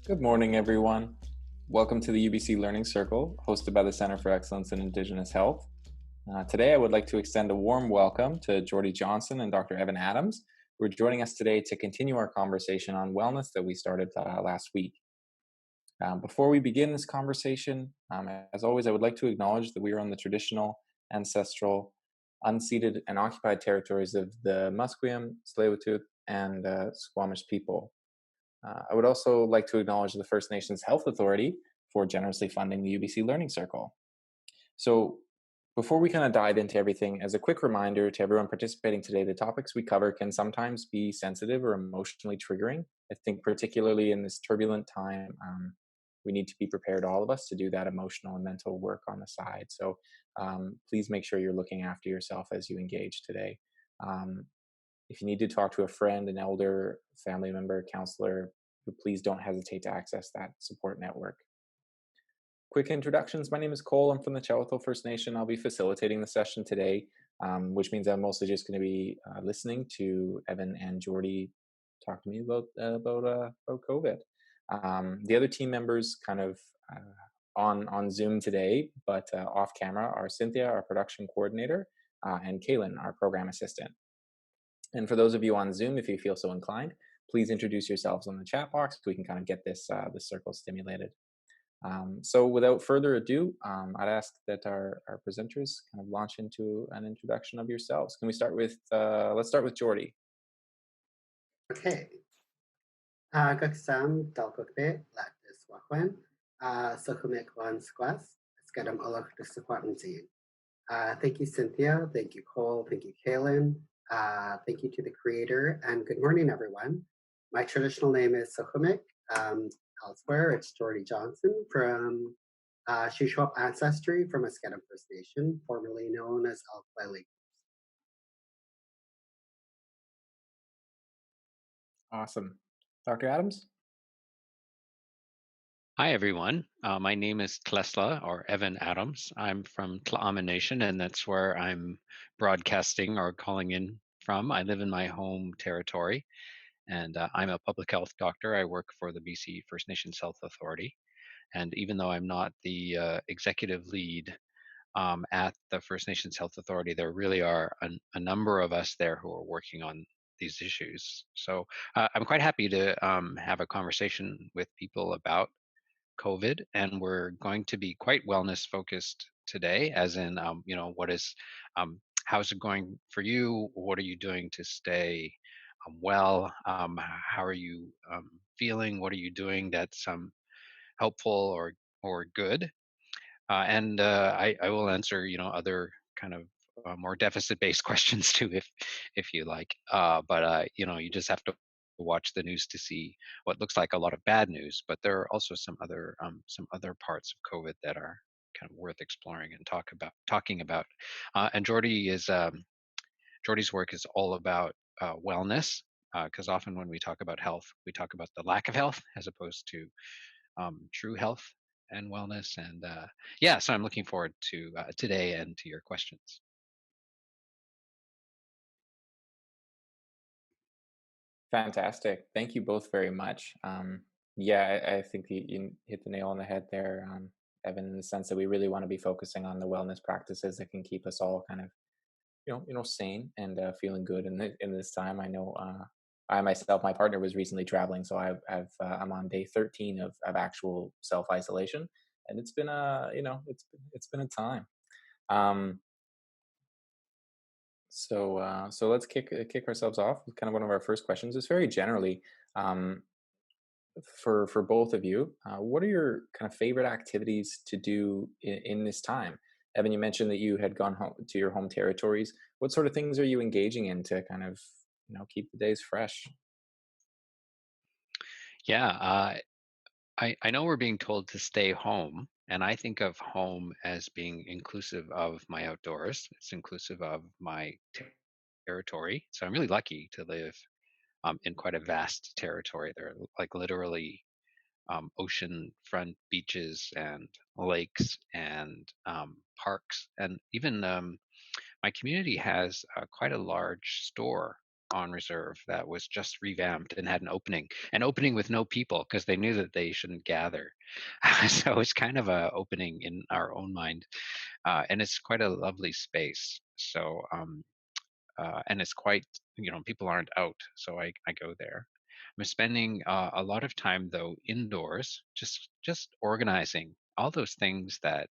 Good morning, everyone. Welcome to the UBC Learning Circle, hosted by the Center for Excellence in Indigenous Health. Today, I would like to extend a warm welcome to Jordie Johnson and Dr. Evan Adams, who are joining us today to continue our conversation on wellness that we started last week. Before we begin this conversation, as always, I would like to acknowledge that we are on the traditional, ancestral, unceded, and occupied territories of the Musqueam, Tsleil-Waututh, and Squamish people. I would also like to acknowledge the First Nations Health Authority for generously funding the UBC Learning Circle. So before we kind of dive into everything, as a quick reminder to everyone participating today, the topics we cover can sometimes be sensitive or emotionally triggering. I think particularly in this turbulent time, we need to be prepared, all of us, to do that emotional and mental work on the side. So please make sure you're looking after yourself as you engage today. Um, if you need to talk to a friend, an elder, family member, counselor, please don't hesitate to access that support network. Quick introductions. My name is Cole. I'm from the Chawatho First Nation. I'll be facilitating the session today, which means I'm mostly just going to be listening to Evan and Jordie talk to me about COVID. The other team members kind of on Zoom today, but off camera are Cynthia, our production coordinator, and Kaylin, our program assistant. And for those of you on Zoom, if you feel so inclined, please introduce yourselves on the chat box so we can kind of get this circle stimulated. So without further ado, I'd ask that our presenters kind of launch into an introduction of yourselves. Can we start with, let's start with Jordie. Okay. Gaksam dalkokbe lactis wakwen. Sokumek wan squas. Skadam olak disappointment. Thank you, Cynthia. Thank you, Cole. Thank you, Kaylin. Thank you to the creator. And good morning, everyone. My traditional name is Sokumek. Elsewhere, it's Jordie Johnson from Shuswap ancestry from Askedam First Nation, formerly known as Alkali. Awesome. Dr. Adams? Hi, everyone. My name is Tlesla, or Evan Adams. I'm from Tla'amin Nation, and that's where I'm broadcasting or calling in from. I live in my home territory, and I'm a public health doctor. I work for the BC First Nations Health Authority. And even though I'm not the executive lead at the First Nations Health Authority, there really are a number of us there who are working on these issues. So I'm quite happy to have a conversation with people about COVID, and we're going to be quite wellness focused today, as in, what is, how's it going for you? What are you doing to stay well? How are you feeling? What are you doing that's helpful or good? And I will answer, other kind of more deficit-based questions too, if you like. But you just have to watch the news to see what looks like a lot of bad news. But there are also some other parts of COVID that are kind of worth exploring and talking about. And Jordie's work is all about wellness, because often when we talk about health, we talk about the lack of health as opposed to true health and wellness. And so I'm looking forward to today and to your questions. Fantastic. Thank you both very much. I think you hit the nail on the head there, Evan, in the sense that we really want to be focusing on the wellness practices that can keep us all kind of, sane and feeling good in this time. I know I myself, my partner was recently traveling, so I'm on day 13 of actual self isolation, and it's been it's been a time. So let's kick ourselves off with kind of one of our first questions. It's very generally, for both of you. What are your kind of favorite activities to do in this time? Evan, you mentioned that you had gone home to your home territories. What sort of things are you engaging in to kind of keep the days fresh? Yeah, I know we're being told to stay home, and I think of home as being inclusive of my outdoors. It's inclusive of my territory. So I'm really lucky to live in quite a vast territory. There are like literally ocean-front beaches and lakes and parks, and even my community has quite a large store on reserve that was just revamped and had an opening with no people because they knew that they shouldn't gather. So it's kind of a opening in our own mind, and it's quite a lovely space. So and it's quite, people aren't out, so I go there. I'm spending a lot of time though indoors, just organizing all those things that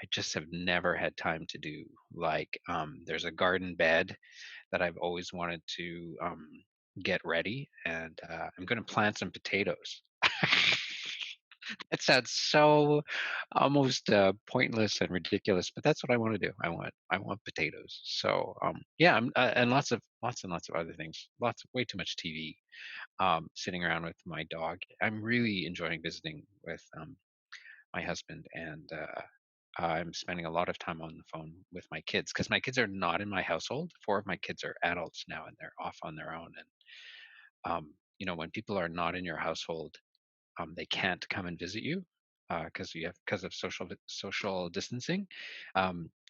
I just have never had time to do. Like there's a garden bed that I've always wanted to get ready, and I'm going to plant some potatoes. It sounds so almost pointless and ridiculous, but that's what I want to do. I want potatoes. So yeah, and lots and lots of other things. Way too much TV. Sitting around with my dog. I'm really enjoying visiting with my husband, and I'm spending a lot of time on the phone with my kids because my kids are not in my household. 4 of my kids are adults now, and they're off on their own. And when people are not in your household, they can't come and visit you because of social distancing.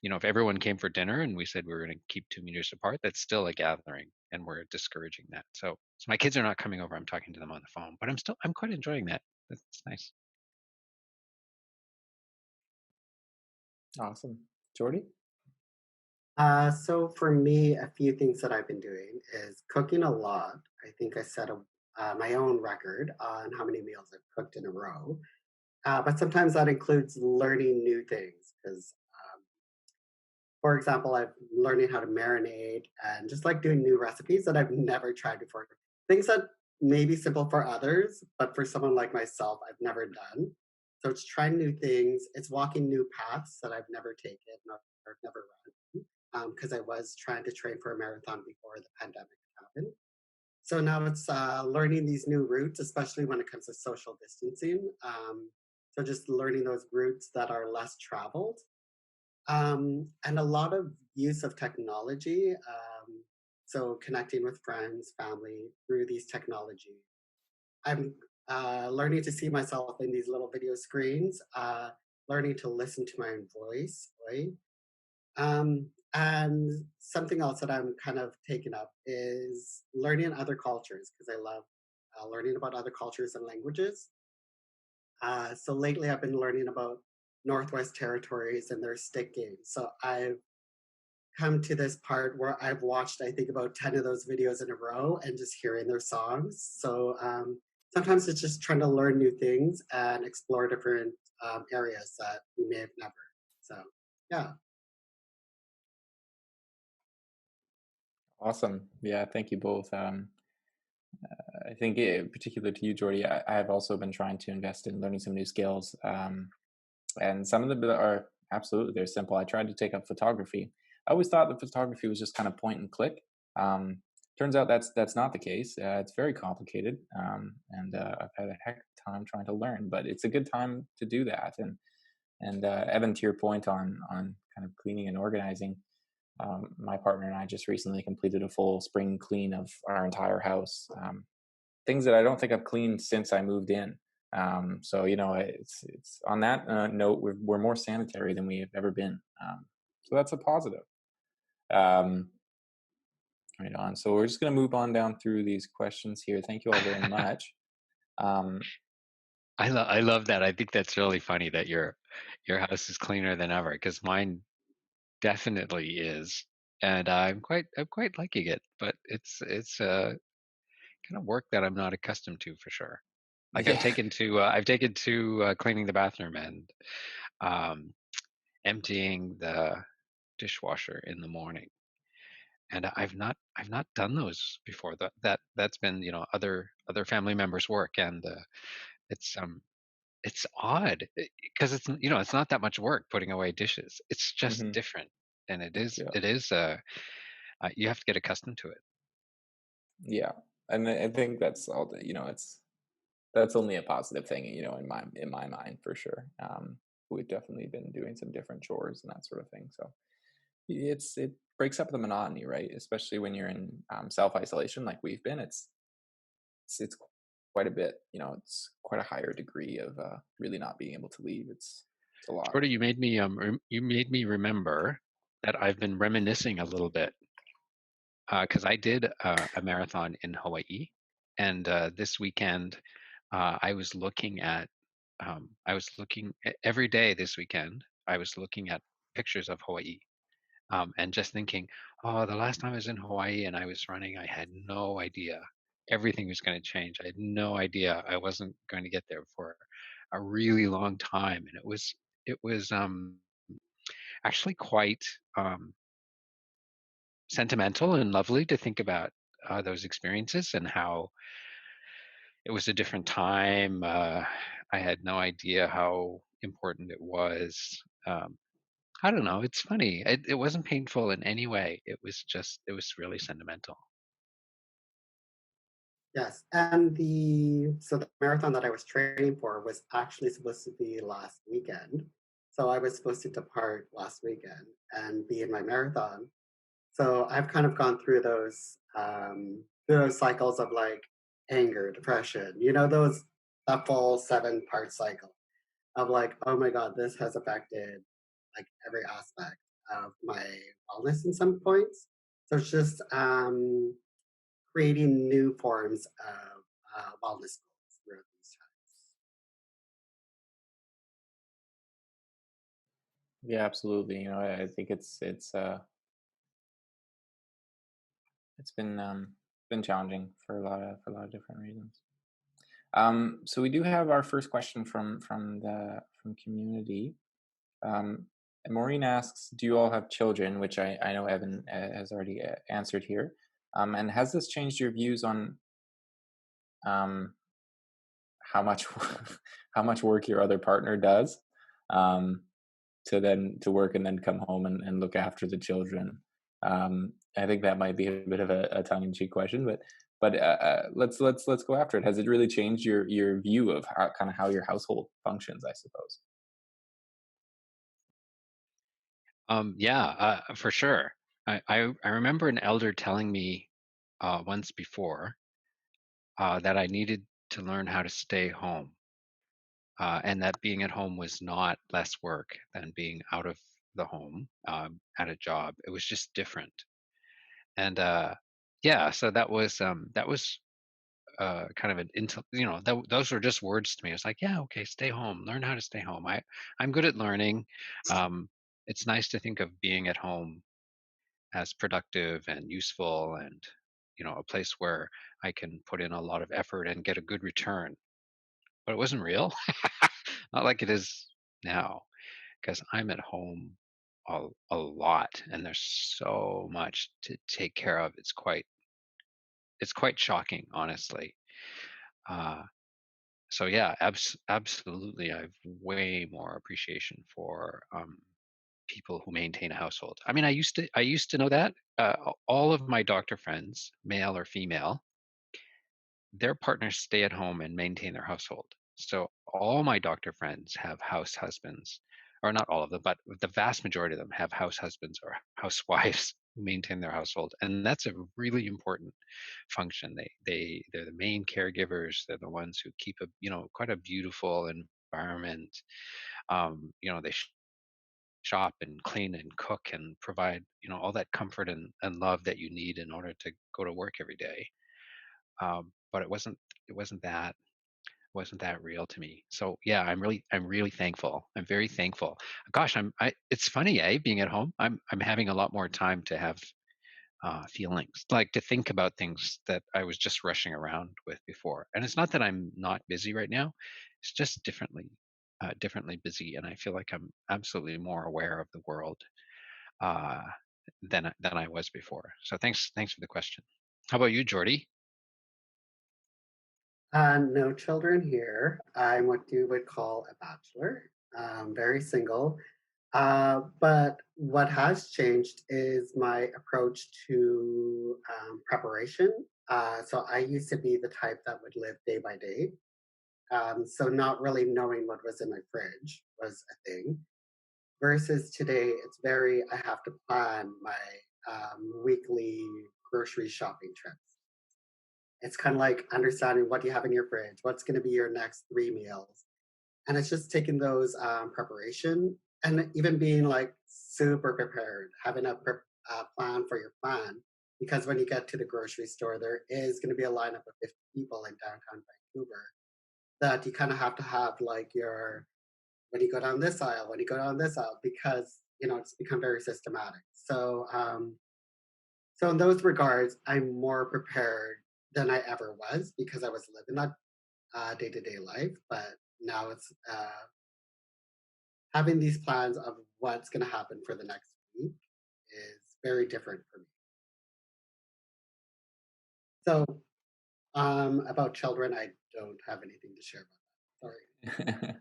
If everyone came for dinner and we said we were going to keep 2 meters apart, that's still a gathering, and we're discouraging that. So my kids are not coming over. I'm talking to them on the phone, but I'm quite enjoying that. That's nice. Awesome. Jordie? So for me, a few things that I've been doing is cooking a lot. I think I set my own record on how many meals I've cooked in a row. But sometimes that includes learning new things because, for example, I'm learning how to marinate and just like doing new recipes that I've never tried before. Things that may be simple for others, but for someone like myself, I've never done. So it's trying new things. It's walking new paths that I've never taken or never run because I was trying to train for a marathon before the pandemic happened. So now it's learning these new routes, especially when it comes to social distancing. So just learning those routes that are less traveled, and a lot of use of technology. So connecting with friends, family through these technologies. I'm learning to see myself in these little video screens, learning to listen to my own voice, right? And something else that I'm kind of taking up is learning other cultures because I love learning about other cultures and languages. So lately, I've been learning about Northwest Territories and their stick games. So I've come to this part where I've watched, I think, about 10 of those videos in a row and just hearing their songs. So sometimes it's just trying to learn new things and explore different areas that we may have never. So, yeah. Awesome. Yeah, thank you both. I think, particular to you, Jordie, I've also been trying to invest in learning some new skills. And some of them are absolutely, they're simple. I tried to take up photography. I always thought that photography was just kind of point and click. Um, Turns out that's not the case. It's very complicated, and I've had a heck of a time trying to learn. But it's a good time to do that. And Evan, to your point on kind of cleaning and organizing, my partner and I just recently completed a full spring clean of our entire house. Things that I don't think I've cleaned since I moved in. So it's on that note, we're more sanitary than we've ever been. So that's a positive. Um, right on. So we're just going to move on down through these questions here. Thank you all very much. Um, I love that. I think that's really funny that your house is cleaner than ever because mine definitely is, and I'm quite liking it. But it's kind of work that I'm not accustomed to for sure. Like yeah, I've taken to cleaning the bathroom and um, emptying the dishwasher in the morning, and I've not done those before. That's been other family members' work, and it's it's odd because it's not that much work putting away dishes. It's just hmm different, and yeah, it is you have to get accustomed to it. yeah. And I think that's all. That's only a positive thing, in my mind for sure. We've definitely been doing some different chores and that sort of thing. So it breaks up the monotony, right? Especially when you're in self isolation, like we've been. It's quite a bit. It's quite a higher degree of really not being able to leave. It's a lot. Jordan, you made me remember that I've been reminiscing a little bit because I did a marathon in Hawaii, and this weekend I was looking at every day this weekend. I was looking at pictures of Hawaii, and just thinking, oh, the last time I was in Hawaii and I was running, I had no idea everything was going to change. I had no idea I wasn't going to get there for a really long time, and it was actually quite sentimental and lovely to think about those experiences and how it was a different time. I had no idea how important it was. Um, I don't know. It's funny. It wasn't painful in any way. It was really sentimental. Yes, and the marathon that I was training for was actually supposed to be last weekend. So I was supposed to depart last weekend and be in my marathon. So I've kind of gone through those cycles of like anger, depression, those that full 7-part cycle of like, oh my God, this has affected like every aspect of my wellness in some points. So it's just creating new forms of wellness goals throughout these times. Yeah, absolutely. I think it's been challenging for a lot of different reasons. So we do have our first question from community. And Maureen asks, "Do you all have children?" Which I know Evan has already answered here. And has this changed your views on um, how much how much work your other partner does um, to work and then come home and look after the children? I think that might be a bit of a tongue-in-cheek question, but let's go after it. Has it really changed your view of how your household functions, I suppose? Yeah, for sure. I remember an elder telling me once before that I needed to learn how to stay home, and that being at home was not less work than being out of the home at a job. It was just different. And yeah, so that was kind of those were just words to me. It's like, yeah, okay, stay home, learn how to stay home. I'm good at learning. Um, it's nice to think of being at home as productive and useful, and a place where I can put in a lot of effort and get a good return. But it wasn't real, not like it is now, because I'm at home a lot, and there's so much to take care of. It's quite shocking, honestly. Uh, so yeah, absolutely, I've way more appreciation for people who maintain a household. I mean, I used to know that all of my doctor friends, male or female, their partners stay at home and maintain their household. So all my doctor friends have house husbands, or not all of them, but the vast majority of them have house husbands or housewives who maintain their household, and that's a really important function. They're the main caregivers. They're the ones who keep a quite a beautiful environment. They shop and clean and cook and provide all that comfort and love that you need in order to go to work every day. But it wasn't that real to me. So yeah, I'm really thankful. I'm very thankful. Gosh, it's funny, being at home, I'm having a lot more time to have feelings, like to think about things that I was just rushing around with before. And it's not that I'm not busy right now; it's just differently busy, and I feel like I'm absolutely more aware of the world uh, than I was before. So thanks for the question. How about you, Jordie? No children here. I'm what you would call a bachelor, very single. But what has changed is my approach to preparation. So I used to be the type that would live day by day. So not really knowing what was in my fridge was a thing. Versus today, I have to plan my weekly grocery shopping trips. It's kind of like understanding what you have in your fridge, what's going to be your next 3 meals. And it's just taking those preparation and even being like super prepared, having a plan for your plan because when you get to the grocery store, there is going to be a lineup of 50 people in downtown Vancouver that you kind of have to have like your when you go down this aisle, when you go down this aisle, because it's become very systematic. So in those regards, I'm more prepared than I ever was because I was living that day to day life. But now it's having these plans of what's going to happen for the next week is very different for me. So about children, I don't have anything to share about that.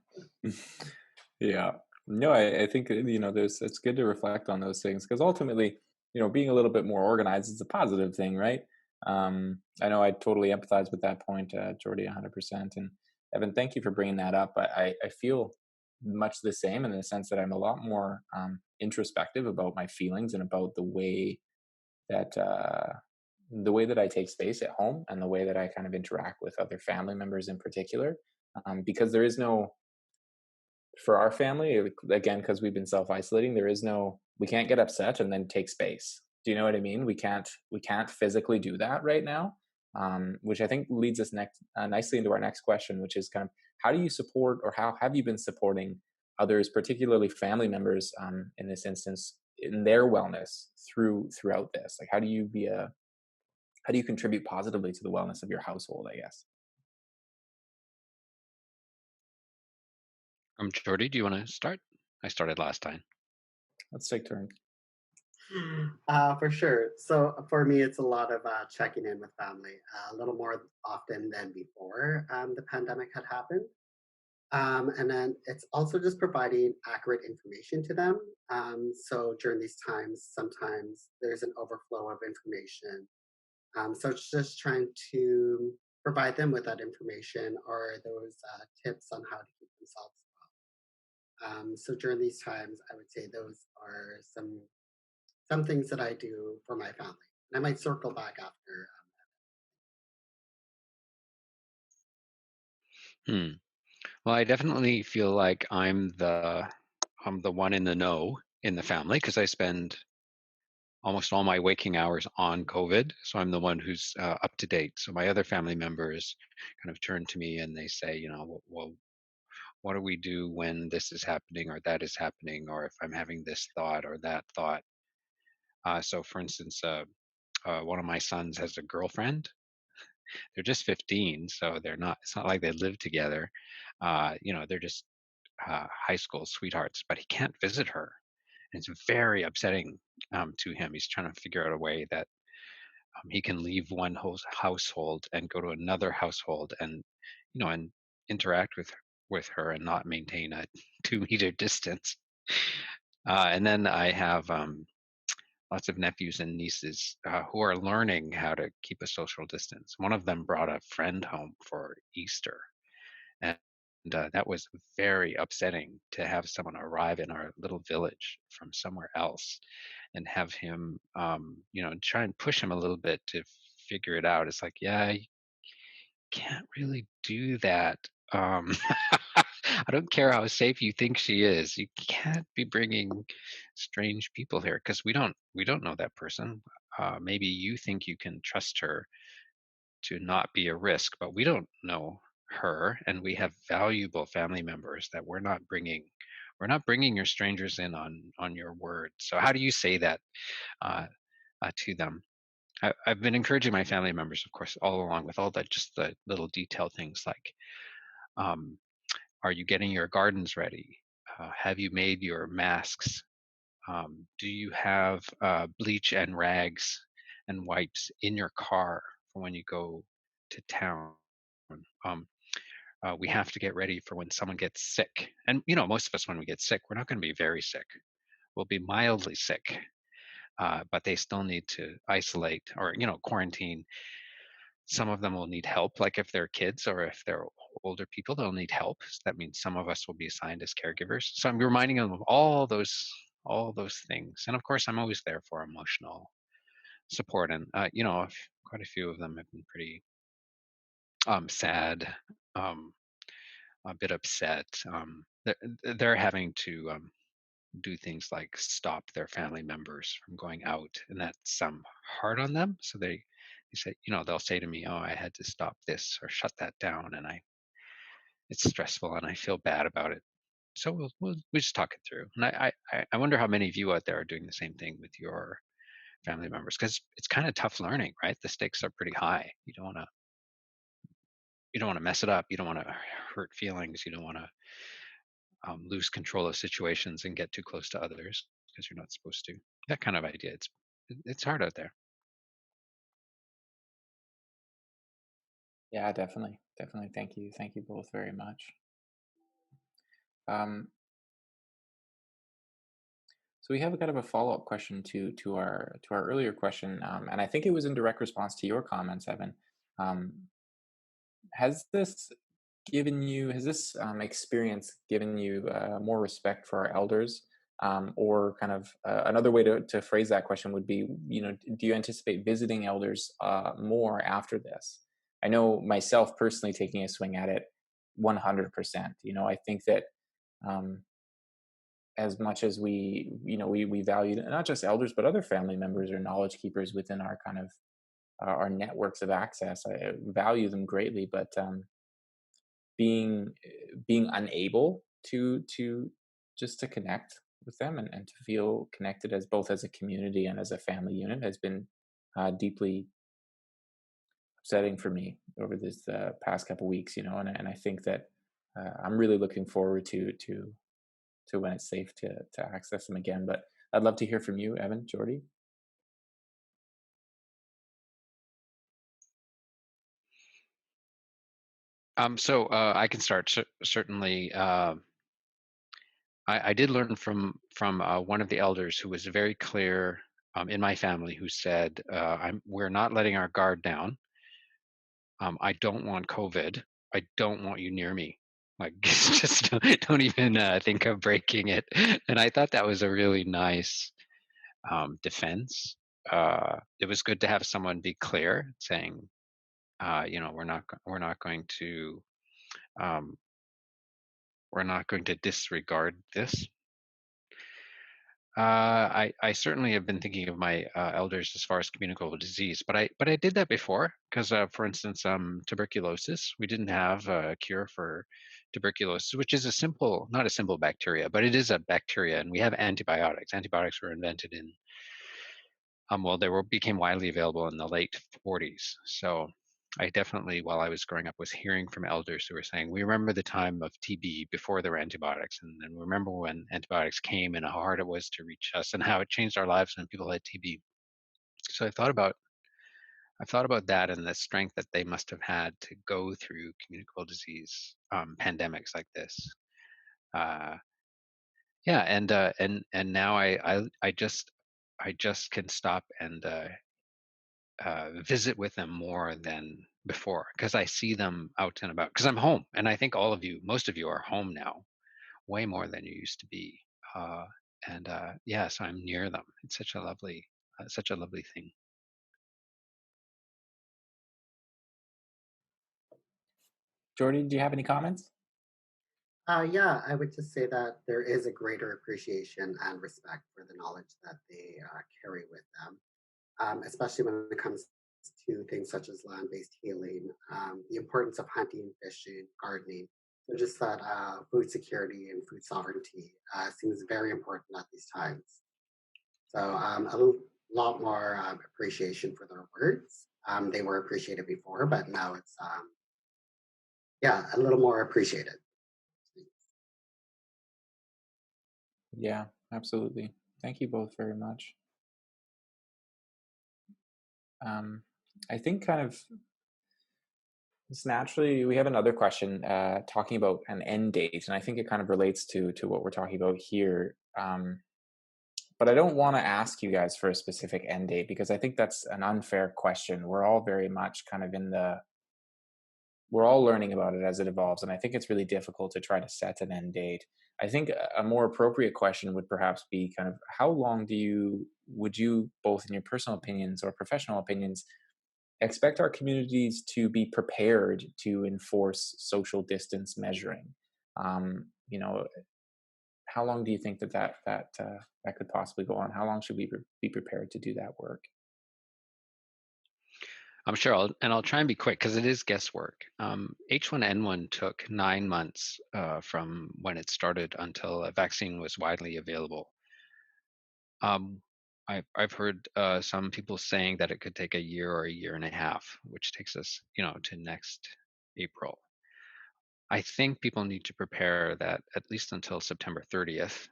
Sorry. Yeah. No, I think there's it's good to reflect on those things because ultimately, being a little bit more organized is a positive thing, right? I know I totally empathize with that point, Jordie, 100%. And Evan, thank you for bringing that up. I feel much the same in the sense that I'm a lot more introspective about my feelings and about that the way that I take space at home and the way that I kind of interact with other family members in particular, because there is no for our family, again, because we've been self-isolating, we can't get upset and then take space. Do you know what I mean? We can't physically do that right now, which I think leads us next nicely into our next question, which is kind of how do you support or how have you been supporting others, particularly family members, in this instance, in their wellness throughout this? Like, how do you contribute positively to the wellness of your household? I guess. Jordie, do you want to start? I started last time. Let's take turns. For sure. So for me, it's a lot of checking in with family a little more often than before the pandemic had happened. And then it's also just providing accurate information to them. So during these times, sometimes there's an overflow of information. So it's just trying to provide them with that information or those tips on how to keep themselves well. So during these times, I would say those are some things that I do for my family. And I might circle back after. Hmm. Well, I definitely feel like I'm the one in the know in the family because I spend almost all my waking hours on COVID. So I'm the one who's up to date. So my other family members kind of turn to me and they say, well, what do we do when this is happening or that is happening, or if I'm having this thought or that thought? So, for instance, one of my sons has a girlfriend. They're just 15, so they're not. It's not like they live together. They're just high school sweethearts. But he can't visit her. And it's very upsetting to him. He's trying to figure out a way that he can leave one household and go to another household, and interact with her and not maintain a 2 meter distance. And then I have lots of nephews and nieces who are learning how to keep a social distance. One of them brought a friend home for Easter, and that was very upsetting to have someone arrive in our little village from somewhere else and have him, try and push him a little bit to figure it out. It's like, yeah, you can't really do that. Um, I don't care how safe you think she is. You can't be bringing strange people here because we don't know that person. Maybe you think you can trust her to not be a risk, but we don't know her, and we have valuable family members that we're not bringing. We're not bringing your strangers in on your word. So how do you say that uh, to them? I've been encouraging my family members, of course, all along with all that, just the little detail things like, um, are you getting your gardens ready? Have you made your masks? Do you have bleach and rags and wipes in your car for when you go to town? Um, we have to get ready for when someone gets sick. And, most of us, when we get sick, we're not going to be very sick. We'll be mildly sick, but they still need to isolate or, quarantine. Some of them will need help, like if they're kids or if they're older people, they'll need help. So that means some of us will be assigned as caregivers. So I'm reminding them of all those things. And of course, I'm always there for emotional support. And quite a few of them have been pretty sad, um, a bit upset. They're having to do things like stop their family members from going out, and that's hard on them. So they say, they'll say to me, "Oh, I had to stop this or shut that down, and it's stressful, and I feel bad about it." So we'll just talk it through. And I wonder how many of you out there are doing the same thing with your family members, because it's kind of tough learning, right? The stakes are pretty high. You don't want to mess it up. You don't want to hurt feelings. You don't want to lose control of situations and get too close to others because you're not supposed to. That kind of idea. It's hard out there. Yeah, definitely. Definitely. Thank you both very much. Um, so we have a kind of a follow-up question to our earlier question, and I think it was in direct response to your comments, Evan. Um, has this has this experience given you more respect for our elders, or kind of another way to phrase that question would be, do you anticipate visiting elders more after this? I know myself personally taking a swing at it 100%. I think that um, as much as we value not just elders but other family members or knowledge keepers within our kind of our networks of access, I value them greatly, but being unable to just to connect with them and to feel connected as both as a community and as a family unit has been deeply upsetting for me over this past couple weeks, and I think that I'm really looking forward to when it's safe to access them again. But I'd love to hear from you, Evan, Jordie. So I can start. Certainly, I did learn from one of the elders who was very clear in my family, who said, "We're not letting our guard down. I don't want COVID. I don't want you near me. Like, just don't even think of breaking it." And I thought that was a really nice defense. It was good to have someone be clear, saying, um, we're not going to disregard this. I certainly have been thinking of my elders as far as communicable disease, but I did that before because, for instance, tuberculosis. We didn't have a cure for tuberculosis, which is not a simple bacteria, but it is a bacteria, and we have antibiotics. Antibiotics were invented in became widely available in the late 40s. So I definitely, while I was growing up, was hearing from elders who were saying, "We remember the time of TB before there were antibiotics, and then we remember when antibiotics came and how hard it was to reach us and how it changed our lives when people had TB." So I thought about that and the strength that they must have had to go through communicable disease pandemics like this. Uh, yeah, and now I just can stop and visit with them more than before because I see them out and about because I'm home, and I think most of you are home now, way more than you used to be. Uh, and yeah, so I'm near them. It's such a lovely thing. Jordie, do you have any comments? Yeah, I would just say that there is a greater appreciation and respect for the knowledge that they carry with them, especially when it comes to things such as land-based healing, the importance of hunting, fishing, gardening. So just that food security and food sovereignty seems very important at these times. So lot more appreciation for their words. They were appreciated before, but now it's yeah, a little more appreciated. Yeah, absolutely. Thank you both very much. Um, I think kind of just naturally we have another question talking about an end date, and I think it kind of relates to what we're talking about here. But I don't want to ask you guys for a specific end date because I think that's an unfair question. We're all very much kind of we're all learning about it as it evolves, and I think it's really difficult to try to set an end date. I think a more appropriate question would perhaps be kind of how long would you, both in your personal opinions or professional opinions, expect our communities to be prepared to enforce social distance measuring? Um, you know, how long do you think that could possibly go on? How long should we be prepared to do that work? I'm sure I'll try and be quick because it is guesswork. H1N1 took 9 months from when it started until a vaccine was widely available. Um, I've heard some people saying that it could take a year or a year and a half, which takes us, to next April. I think people need to prepare that at least until September 30th.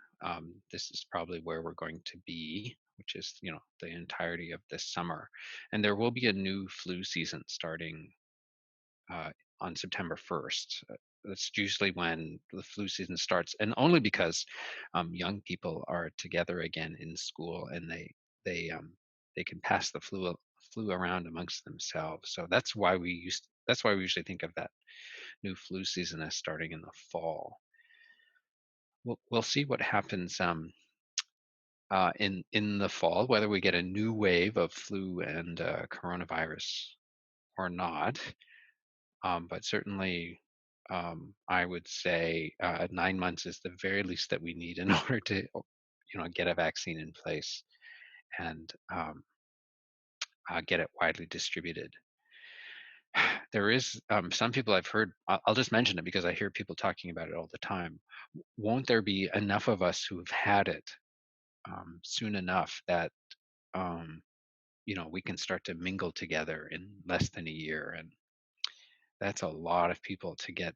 This is probably where we're going to be, which is, the entirety of this summer. And there will be a new flu season starting uh, on September 1st. That's usually when the flu season starts, and only because young people are together again in school, and they can pass the flu around amongst themselves. So that's why we usually think of that new flu season as starting in the fall. We'll see what happens in the fall, whether we get a new wave of flu and coronavirus or not. But certainly, I would say 9 months is the very least that we need in order to, get a vaccine in place and get it widely distributed. There is some people I've heard. I'll just mention it because I hear people talking about it all the time. Won't there be enough of us who have had it soon enough that we can start to mingle together in less than a year? And that's a lot of people to get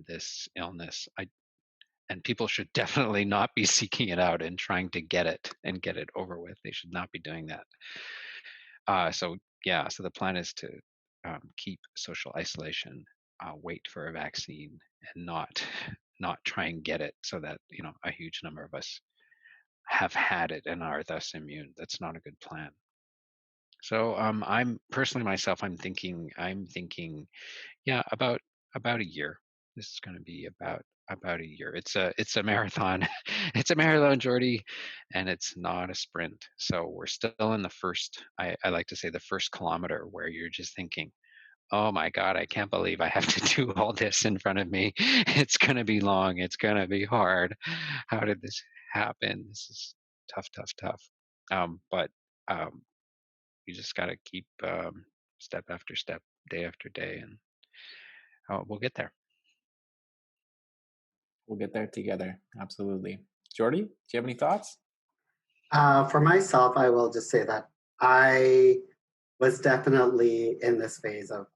this illness. And people should definitely not be seeking it out and trying to get it and get it over with. They should not be doing that. So the plan is to keep social isolation, wait for a vaccine, and not try and get it, so that a huge number of us have had it and are thus immune. That's not a good plan. So I'm personally myself, I'm thinking, yeah, about a year. This is going to be about a year. It's a marathon. It's a marathon, Jordie, and it's not a sprint. So we're still in the first. I like to say the first kilometer, where you're just thinking, "Oh my God, I can't believe I have to do all this in front of me. It's going to be long. It's going to be hard. How did this happen? This is tough, tough, tough." But um, you just got to keep step after step, day after day, and we'll get there. We'll get there together. Absolutely. Jordie, do you have any thoughts? For myself, I will just say that I was definitely in this phase of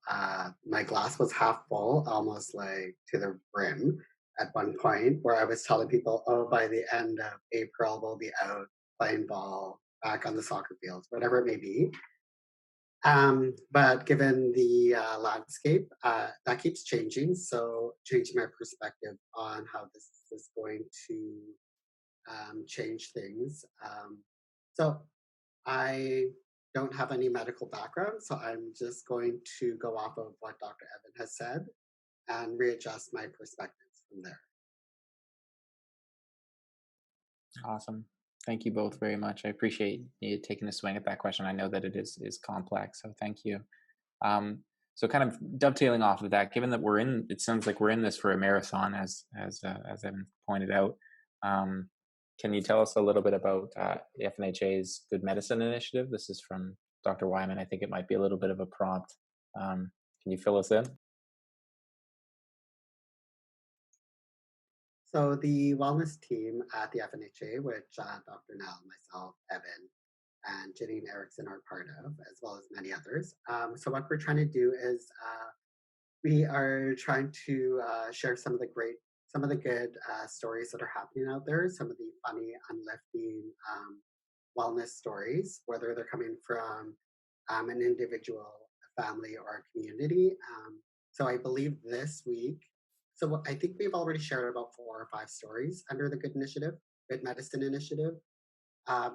my glass was half full, almost like to the brim at one point, where I was telling people, oh, by the end of April, we'll be out playing ball back on the soccer fields, whatever it may be. But given the landscape, that keeps changing. So, changing my perspective on how this is going to change things. So, I don't have any medical background, so I'm just going to go off of what Dr. Evan has said and readjust my perspectives from there. Awesome. Thank you both very much. I appreciate you taking a swing at that question. I know that it is complex, so thank you. So kind of dovetailing off of that, given that it sounds like we're in this for a marathon, as Evan pointed out. Can you tell us a little bit about the FNHA's Good Medicine Initiative? This is from Dr. Wyman. I think it might be a little bit of a prompt. Can you fill us in? So the wellness team at the FNHA, which Dr. Nell, myself, Evan, and Janine Erickson are part of, as well as many others. So what we're trying to do is we are trying to share some of the good stories that are happening out there, some of the funny, uplifting wellness stories, whether they're coming from an individual, a family, or a community. So I believe this week, so I think we've already shared about 4 or 5 stories under the Good Medicine Initiative.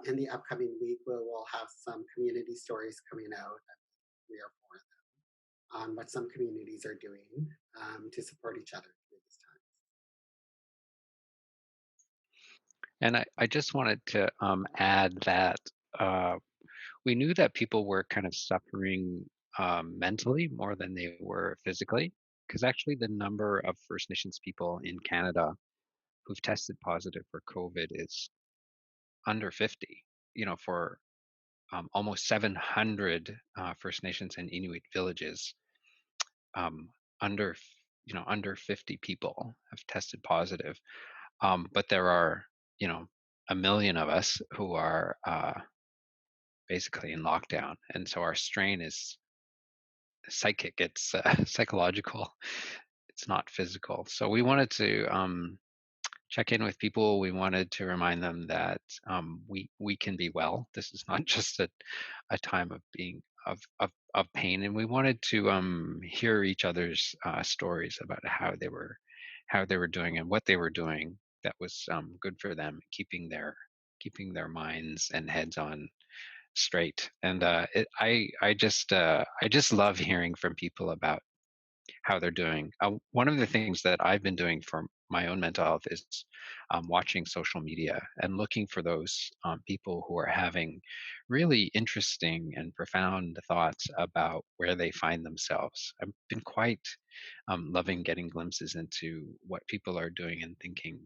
In the upcoming week, we'll have some community stories coming out, 3 or 4 of them, on what some communities are doing to support each other through this time. And I just wanted to add that we knew that people were kind of suffering mentally more than they were physically, because actually the number of First Nations people in Canada who've tested positive for COVID is under 50. For almost 700 First Nations and Inuit villages, um, under under 50 people have tested positive. But there are, a million of us who are basically in lockdown, and so our strain is psychic. It's psychological. It's not physical. So we wanted to check in with people. We wanted to remind them that we can be well. This is not just a time of being of pain, and we wanted to hear each other's stories about how they were doing and what they were doing that was good for them, keeping their minds and heads on straight. And I just love hearing from people about how they're doing. One of the things that I've been doing for my own mental health is watching social media and looking for those people who are having really interesting and profound thoughts about where they find themselves. I've been quite loving getting glimpses into what people are doing and thinking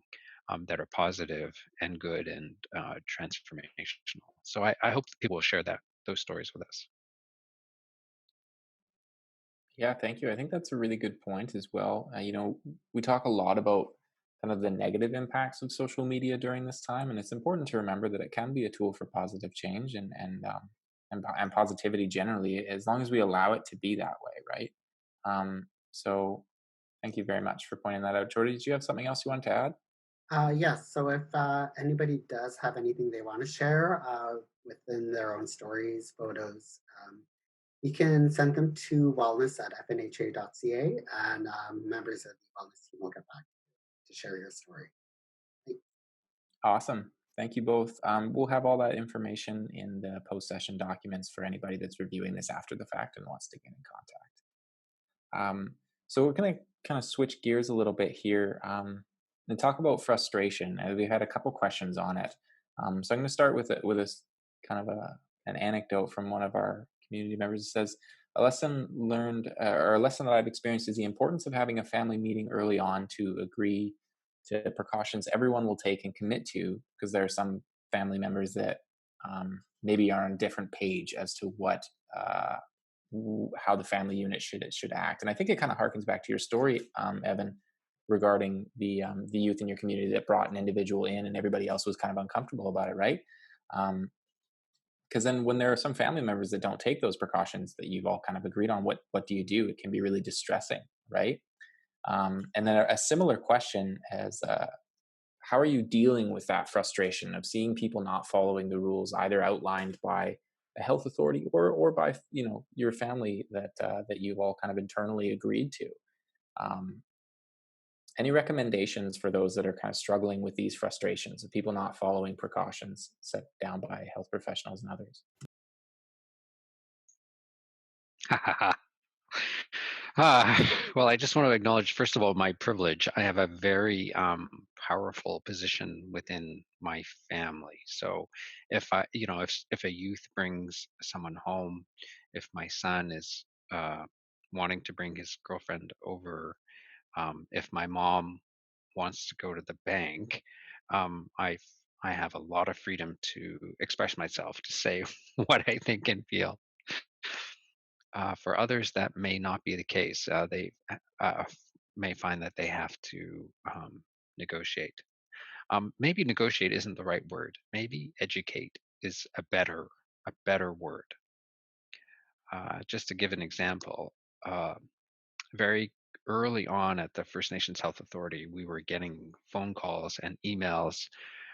that are positive and good and transformational. So I hope that people will share those stories with us. Yeah, thank you. I think that's a really good point as well. We talk a lot about kind of the negative impacts of social media during this time, and it's important to remember that it can be a tool for positive change and positivity generally, as long as we allow it to be that way, right? So, thank you very much for pointing that out, Jordy. Did you have something else you wanted to add? Yes, so if anybody does have anything they want to share within their own stories, photos, you can send them to wellness at FNHA.ca, and members of the wellness team will get back to share your story. Awesome. Thank you both. We'll have all that information in the post-session documents for anybody that's reviewing this after the fact and wants to get in contact. So we're going to kind of switch gears a little bit here and talk about frustration. We've had a couple questions on it. So I'm going to start with a kind of an anecdote from one of our community members. It says, a lesson learned or a lesson that I've experienced is the importance of having a family meeting early on to agree to precautions everyone will take and commit to, because there are some family members that maybe are on a different page as to what how the family unit should act. And I think it kind of harkens back to your story, Evan, regarding the youth in your community that brought an individual in and everybody else was kind of uncomfortable about it, right? Because then when there are some family members that don't take those precautions that you've all kind of agreed on, what do you do? It can be really distressing, right? And then a similar question as how are you dealing with that frustration of seeing people not following the rules either outlined by a health authority or by your family that you've all kind of internally agreed to? Any recommendations for those that are kind of struggling with these frustrations of people not following precautions set down by health professionals and others? Well, I just want to acknowledge, first of all, my privilege. I have a very powerful position within my family. So, if a youth brings someone home, if my son is wanting to bring his girlfriend over, if my mom wants to go to the bank, I have a lot of freedom to express myself, to say what I think and feel. For others, that may not be the case. They uh, may find that they have to negotiate. Maybe negotiate isn't the right word. Maybe educate is a better word. Just to give an example, very early on at the First Nations Health Authority, we were getting phone calls and emails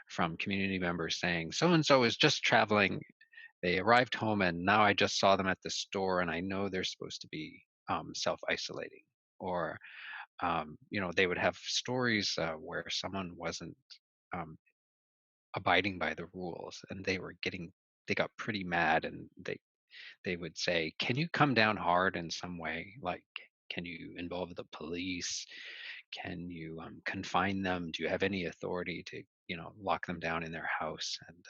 from community members saying, so and so is just traveling. They arrived home and now I just saw them at the store and I know they're supposed to be self-isolating. Or, they would have stories where someone wasn't um, abiding by the rules and they got pretty mad, and they would say, can you come down hard in some way? Like, can you involve the police? Can you confine them? Do you have any authority to, lock them down in their house? And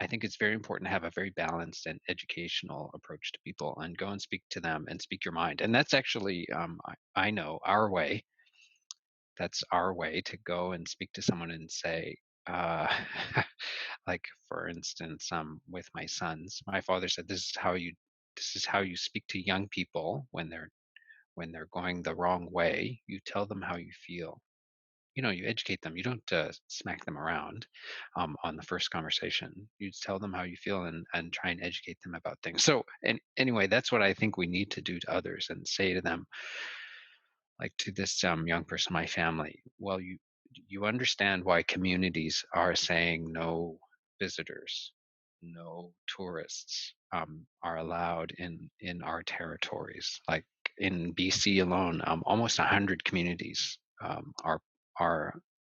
I think it's very important to have a very balanced and educational approach to people and go and speak to them and speak your mind. And that's actually, I know, our way. that's our way to go and speak to someone and say, uh, like for instance, with my sons, my father said, this is how you speak to young people when they're going the wrong way. You tell them how you feel. You educate them. You don't smack them around on the first conversation. You tell them how you feel and try and educate them about things. So, and anyway, that's what I think we need to do to others and say to them, like to this young person, my family. Well, you understand why communities are saying no visitors, no tourists are allowed in our territories. Like in BC alone, almost 100 communities are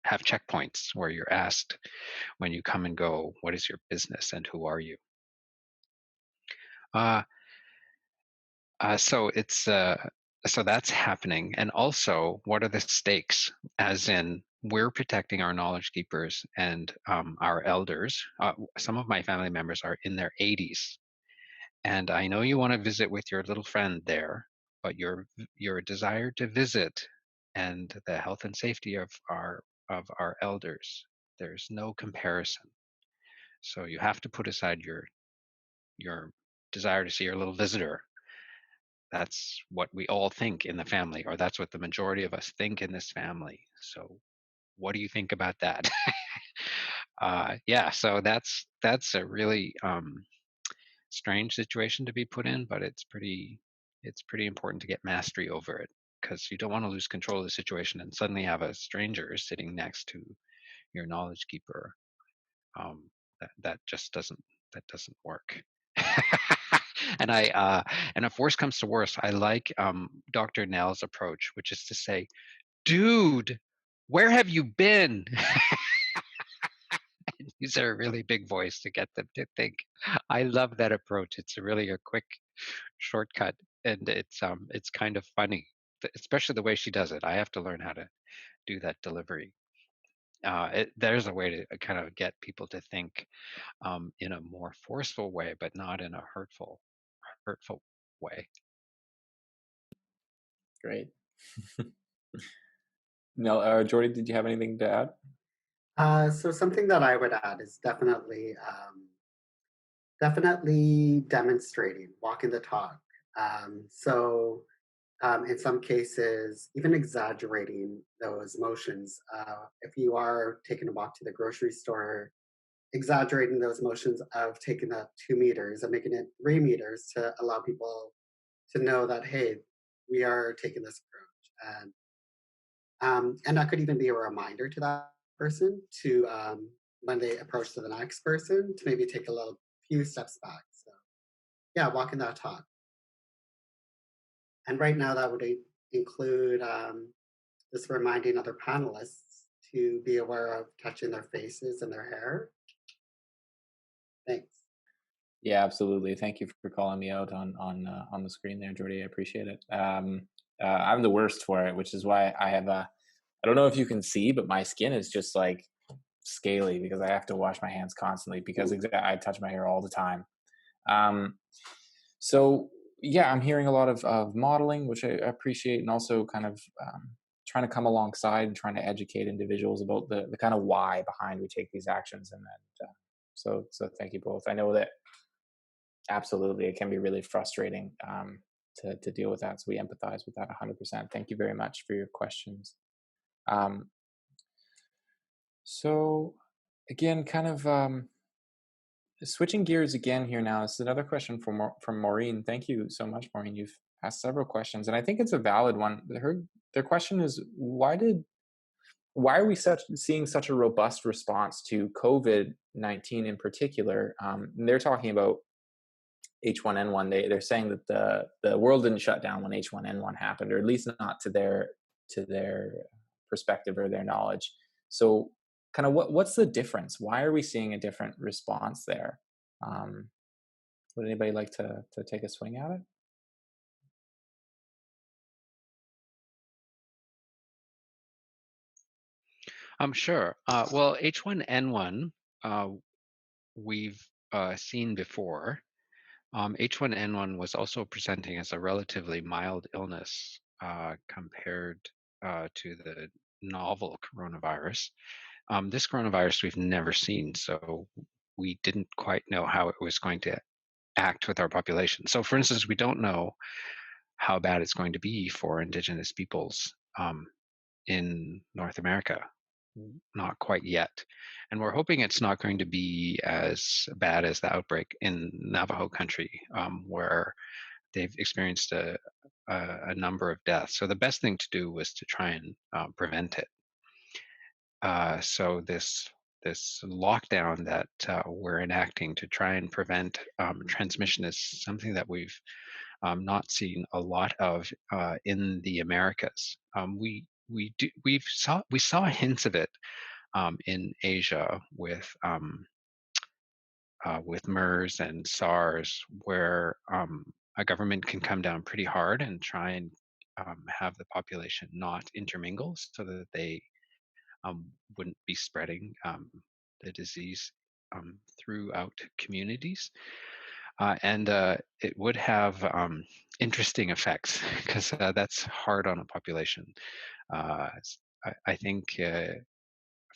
have checkpoints where you're asked when you come and go, what is your business and who are you? Uh, so it's so that's happening, and also, what are the stakes? As in, we're protecting our knowledge keepers and our elders. Some of my family members are in their 80s, and I know you want to visit with your little friend there, but your desire to visit and the health and safety of our elders, there's no comparison. So you have to put aside your desire to see your little visitor. That's what we all think in the family, or that's what the majority of us think in this family. So what do you think about that? Yeah, so that's a really strange situation to be put in, but it's pretty important to get mastery over it, because you don't want to lose control of the situation and suddenly have a stranger sitting next to your knowledge keeper. That just doesn't work. And and if worse comes to worse, I like Dr. Nell's approach, which is to say, dude, where have you been? Use a really big voice to get them to think. I love that approach. It's really a quick shortcut, and it's kind of funny, especially the way she does it. I have to learn how to do that delivery. There's a way to kind of get people to think in a more forceful way, but not in a hurtful way. Great. No, Jordie, did you have anything to add? So something that I would add is definitely demonstrating, walking the talk. In some cases, even exaggerating those motions. If you are taking a walk to the grocery store, exaggerating those motions of taking that 2 meters and making it 3 meters to allow people to know that, hey, we are taking this approach. And that could even be a reminder to that person to, when they approach to the next person, to maybe take a little few steps back. So yeah, walking that talk. And right now, that would include just reminding other panelists to be aware of touching their faces and their hair. Thanks. Yeah, absolutely. Thank you for calling me out on the screen there, Jordie. I appreciate it. I'm the worst for it, which is why I have a. I don't know if you can see, but my skin is just like scaly because I have to wash my hands constantly because I touch my hair all the time. Um, so yeah, I'm hearing a lot of modeling, which I appreciate, and also kind of trying to come alongside and trying to educate individuals about the kind of why behind we take these actions, and then so thank you both. I know that absolutely it can be really frustrating to deal with that, so we empathize with that 100%. Thank you very much for your questions. Um, so again, kind of switching gears again here now. This is another question from Maureen. Thank you so much, Maureen. You've asked several questions, and I think it's a valid one. Their question is why are we seeing such a robust response to COVID-19 in particular? And they're talking about H1N1. They're saying that the world didn't shut down when H1N1 happened, or at least not to their perspective or their knowledge. So kind of what's the difference? Why are we seeing a different response there? Would anybody like to take a swing at it? Sure. Well, H1N1 we've seen before. H1N1 was also presenting as a relatively mild illness compared to the novel coronavirus. This coronavirus we've never seen, so we didn't quite know how it was going to act with our population. So, for instance, we don't know how bad it's going to be for Indigenous peoples in North America. Not quite yet. And we're hoping it's not going to be as bad as the outbreak in Navajo country, where they've experienced a number of deaths. So the best thing to do was to try and prevent it. So this lockdown that we're enacting to try and prevent transmission is something that we've not seen a lot of in the Americas. We saw hints of it in Asia with MERS and SARS, where a government can come down pretty hard and try and have the population not intermingle so that they wouldn't be spreading the disease throughout communities. And it would have interesting effects because that's hard on a population. I think,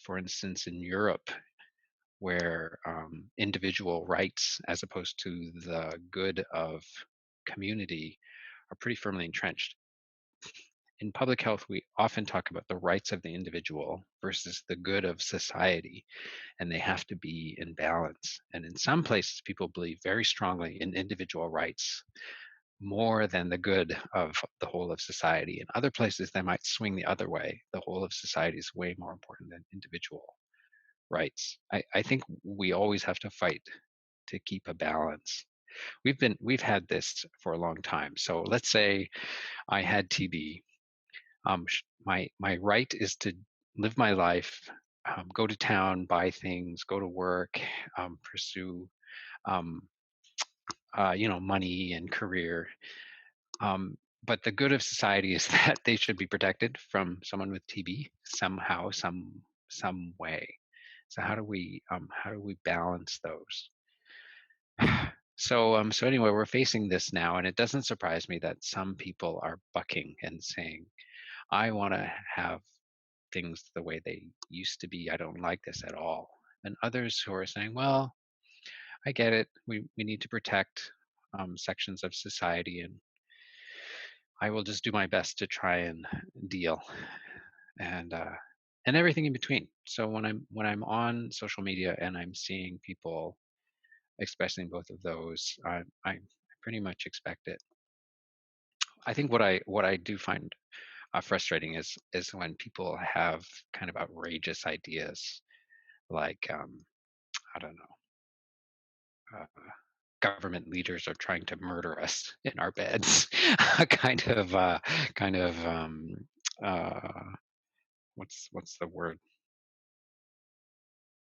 for instance, in Europe, where individual rights as opposed to the good of community are pretty firmly entrenched. In public health, we often talk about the rights of the individual versus the good of society, and they have to be in balance. And in some places, people believe very strongly in individual rights more than the good of the whole of society. In other places, they might swing the other way. The whole of society is way more important than individual rights. I think we always have to fight to keep a balance. We've had this for a long time. So let's say I had TB. My right is to live my life, go to town, buy things, go to work, pursue money and career. But the good of society is that they should be protected from someone with TB somehow, some way. So how do we balance those? So anyway, we're facing this now, and it doesn't surprise me that some people are bucking and saying, "I want to have things the way they used to be. I don't like this at all." And others who are saying, "Well, I get it. We need to protect sections of society, and I will just do my best to try and deal." And everything in between. So when I'm on social media and I'm seeing people expressing both of those, I pretty much expect it. I think what I do find frustrating is when people have kind of outrageous ideas, like I don't know, government leaders are trying to murder us in our beds, kind of uh, what's the word?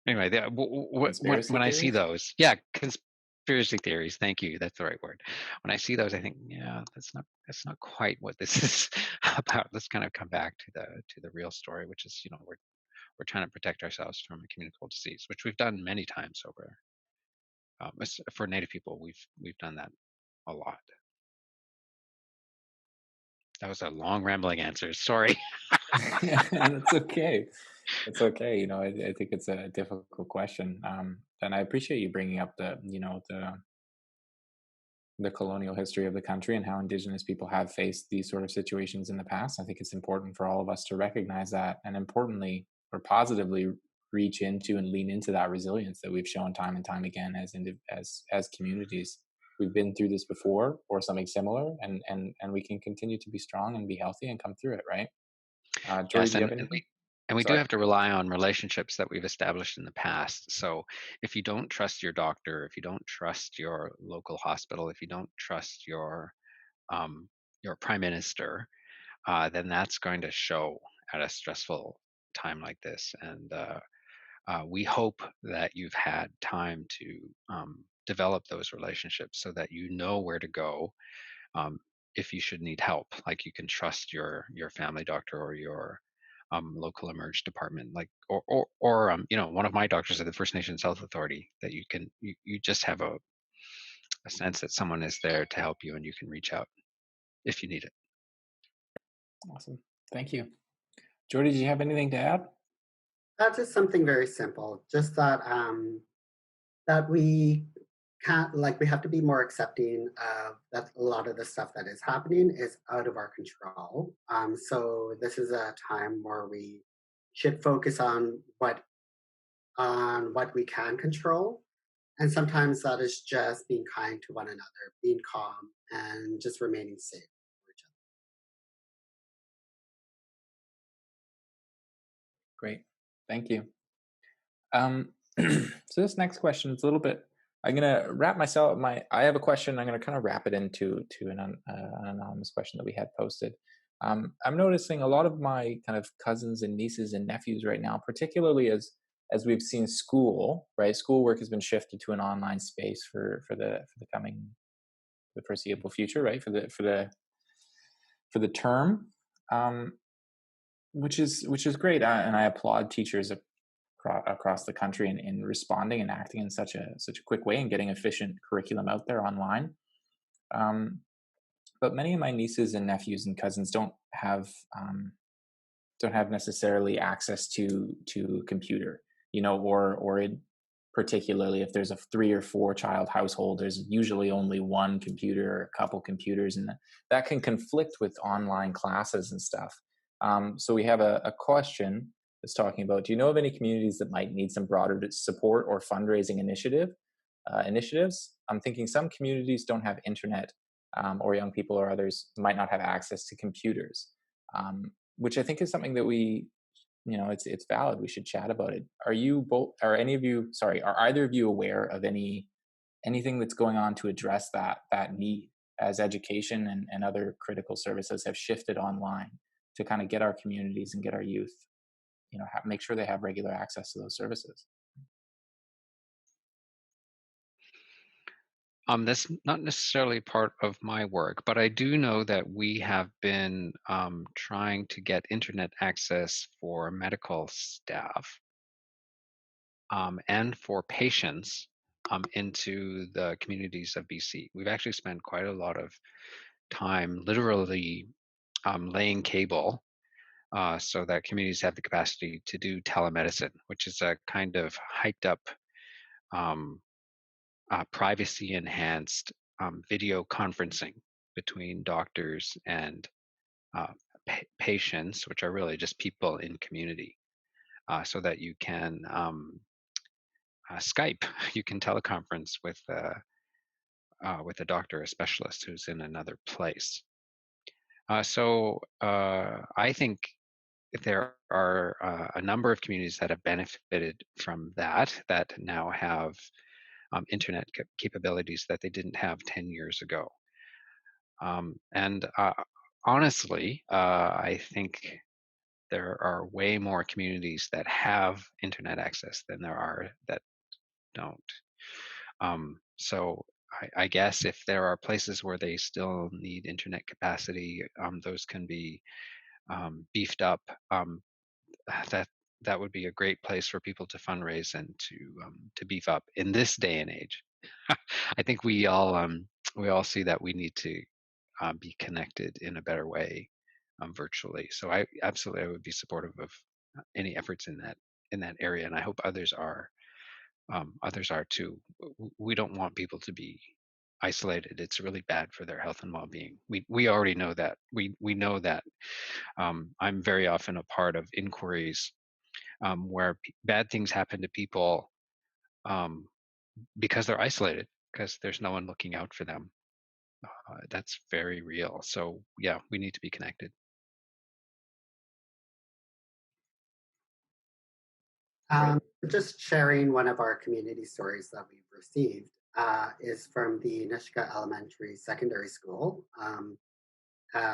Anyway, when Conspiracy I see theories? those, yeah, conspiracy theories. Thank you. That's the right word. When I see those, I think, yeah, that's not quite what this is about. Let's kind of come back to the real story, which is, we're trying to protect ourselves from a communicable disease, which we've done many times over. For Native people, we've done that a lot. That was a long rambling answer. Sorry. That's okay. It's okay. I think it's a difficult question. And I appreciate you bringing up the colonial history of the country and how indigenous people have faced these sort of situations in the past. I think it's important for all of us to recognize that, and importantly or positively reach into and lean into that resilience that we've shown time and time again as communities. We've been through this before or something similar, and we can continue to be strong and be healthy and come through it, right? Jordie, Yes, do you and have anything? we do Sorry. have to rely on relationships that we've established in the past. So if you don't trust your doctor, if you don't trust your local hospital, if you don't trust um, your prime minister, then that's going to show at a stressful time like this. And we hope that you've had time to develop those relationships so that you know where to go um, if you should need help. Like you can trust your family doctor or your local emerge department, like or one of my doctors at the First Nations Health Authority, that you just have a sense that someone is there to help you and you can reach out if you need it. Awesome. Thank you. Jordie, do you have anything to add? That's just something very simple. Just that that we can't, like, we have to be more accepting of that a lot of the stuff that is happening is out of our control. So this is a time where we should focus on what we can control. And sometimes that is just being kind to one another, being calm, and just remaining safe for each Great. Thank you. So this next question is a little bit. I'm gonna wrap myself. I have a question. I'm gonna kind of wrap it into an anonymous question that we had posted. I'm noticing a lot of my kind of cousins and nieces and nephews right now, particularly as we've seen schoolwork has been shifted to an online space for the foreseeable future, right? For the term, um, which is great, and I applaud teachers across the country in responding and acting in such a quick way and getting efficient curriculum out there online. Um, but many of my nieces and nephews and cousins don't have necessarily access to computer, particularly if there's a 3 or 4 child household, there's usually only one computer or a couple computers, and that can conflict with online classes and stuff. So we have a question that's talking about: do you know of any communities that might need some broader support or fundraising initiatives? I'm thinking some communities don't have internet, or young people or others might not have access to computers, which I think is something that it's valid. We should chat about it. Are either of you aware of anything that's going on to address that need, as education and other critical services have shifted online to kind of get our communities and get our youth, make sure they have regular access to those services? That's not necessarily part of my work, but I do know that we have been trying to get internet access for medical staff and for patients into the communities of BC. We've actually spent quite a lot of time literally laying cable so that communities have the capacity to do telemedicine, which is a kind of hyped up, um, privacy enhanced video conferencing between doctors and uh, patients, which are really just people in community, so that you can Skype, you can teleconference with a doctor, a specialist who's in another place. I think there are a number of communities that have benefited from that now have internet capabilities that they didn't have 10 years ago. And honestly, I think there are way more communities that have internet access than there are that don't. So I guess if there are places where they still need internet capacity, those can be beefed up. That that would be a great place for people to fundraise and to beef up in this day and age. I think we all see that we need to be connected in a better way virtually. So I would be supportive of any efforts in that area, and I hope others are. Others are too. We don't want people to be isolated. It's really bad for their health and well-being. We already know that. We know that. I'm very often a part of inquiries where bad things happen to people um, because they're isolated, because there's no one looking out for them. That's very real. So yeah, we need to be connected. Great. Just sharing one of our community stories that we've received is from the Nishka Elementary Secondary School,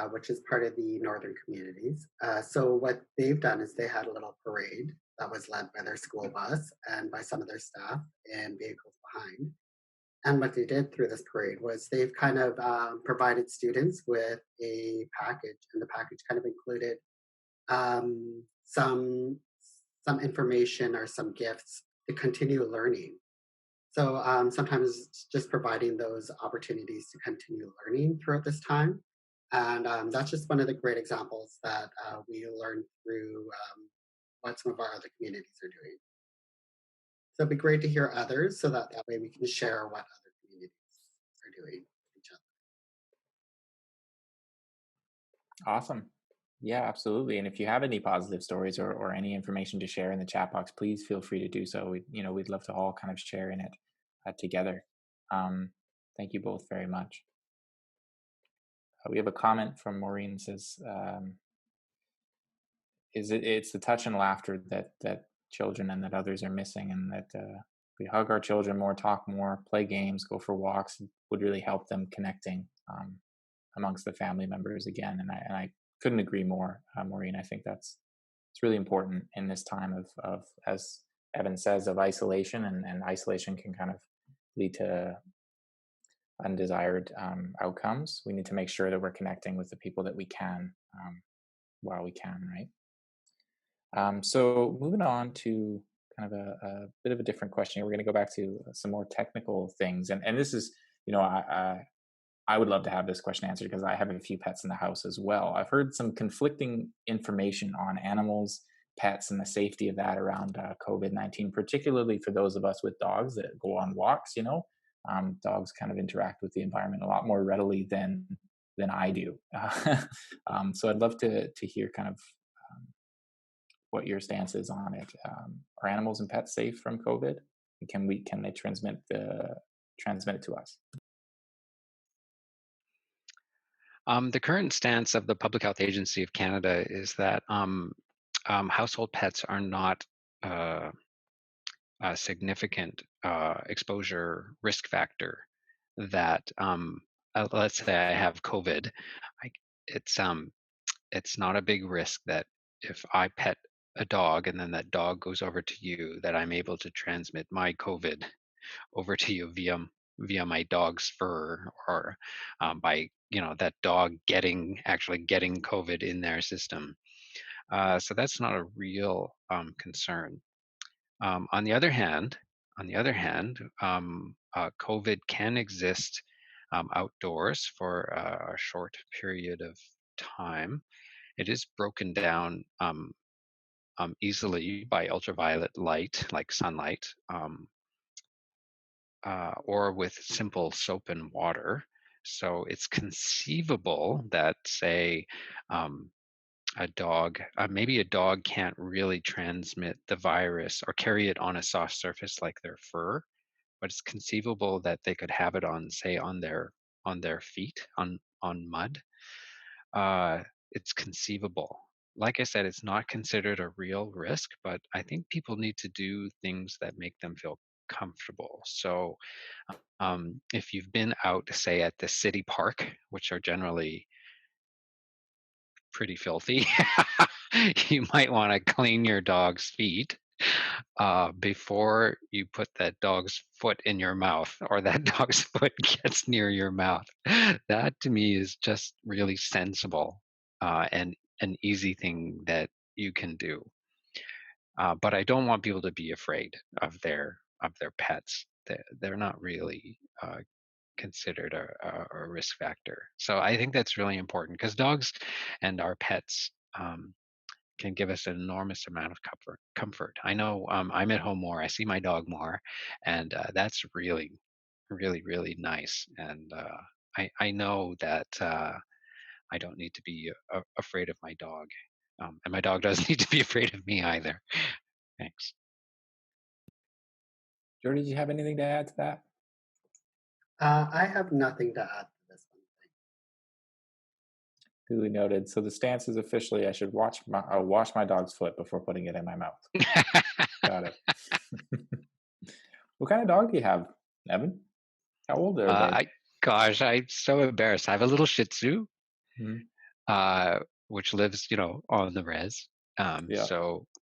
which is part of the northern communities. So what they've done is they had a little parade that was led by their school bus and by some of their staff and vehicles behind. And what they did through this parade was they've kind of provided students with a package, and the package kind of included um, some some information or some gifts to continue learning. So sometimes it's just providing those opportunities to continue learning throughout this time. And that's just one of the great examples that we learned through what some of our other communities are doing. So it'd be great to hear others so that way we can share what other communities are doing with each other. Awesome. Yeah, absolutely. And if you have any positive stories or any information to share in the chat box, please feel free to do so. We'd love to all kind of share in it together. Um, Thank you both very much. We have a comment from Maureen says, it's the touch and laughter that children and that others are missing, and that we hug our children more, talk more, play games, go for walks would really help them connecting amongst the family members again. And I couldn't agree more, Maureen. I think it's really important in this time of as Evan says, of isolation, and isolation can kind of lead to undesired outcomes. We need to make sure that we're connecting with the people that we can while we can, right? So moving on to kind of a bit of a different question. We're going to go back to some more technical things, and this is, I would love to have this question answered because I have a few pets in the house as well. I've heard some conflicting information on animals, pets, and the safety of that around COVID-19, particularly for those of us with dogs that go on walks. Dogs kind of interact with the environment a lot more readily than I do. So I'd love to hear kind of what your stance is on it. Are animals and pets safe from COVID? Can they transmit it to us? The current stance of the Public Health Agency of Canada is that household pets are not a significant exposure risk factor. That let's say I have COVID, it's not a big risk that if I pet a dog and then that dog goes over to you, that I'm able to transmit my COVID over to you via my dog's fur, or by that dog actually getting COVID in their system. So that's not a real concern. On the other hand, COVID can exist outdoors for a short period of time. It is broken down easily by ultraviolet light, like sunlight, or with simple soap and water. So it's conceivable that, say, maybe a dog can't really transmit the virus or carry it on a soft surface like their fur, but it's conceivable that they could have it on, say, on their feet, on mud. It's conceivable. Like I said, it's not considered a real risk, but I think people need to do things that make them feel comfortable. So if you've been out, say, at the city park, which are generally pretty filthy, you might want to clean your dog's feet before you put that dog's foot in your mouth, or that dog's foot gets near your mouth. That to me is just really sensible and an easy thing that you can do. But I don't want people to be afraid of their pets. They're not really considered a risk factor. So I think that's really important, because dogs and our pets can give us an enormous amount of comfort. I know I'm at home more. I see my dog more, and that's really, really, really nice. And I know that I don't need to be afraid of my dog, and my dog doesn't need to be afraid of me either. Thanks. Jordie, do you have anything to add to that? I have nothing to add to this one. Duly noted. So the stance is officially I should wash my dog's foot before putting it in my mouth. Got it. What kind of dog do you have, Evan? How old are they? I'm so embarrassed. I have a little Shih Tzu, which lives, on the res. Yeah.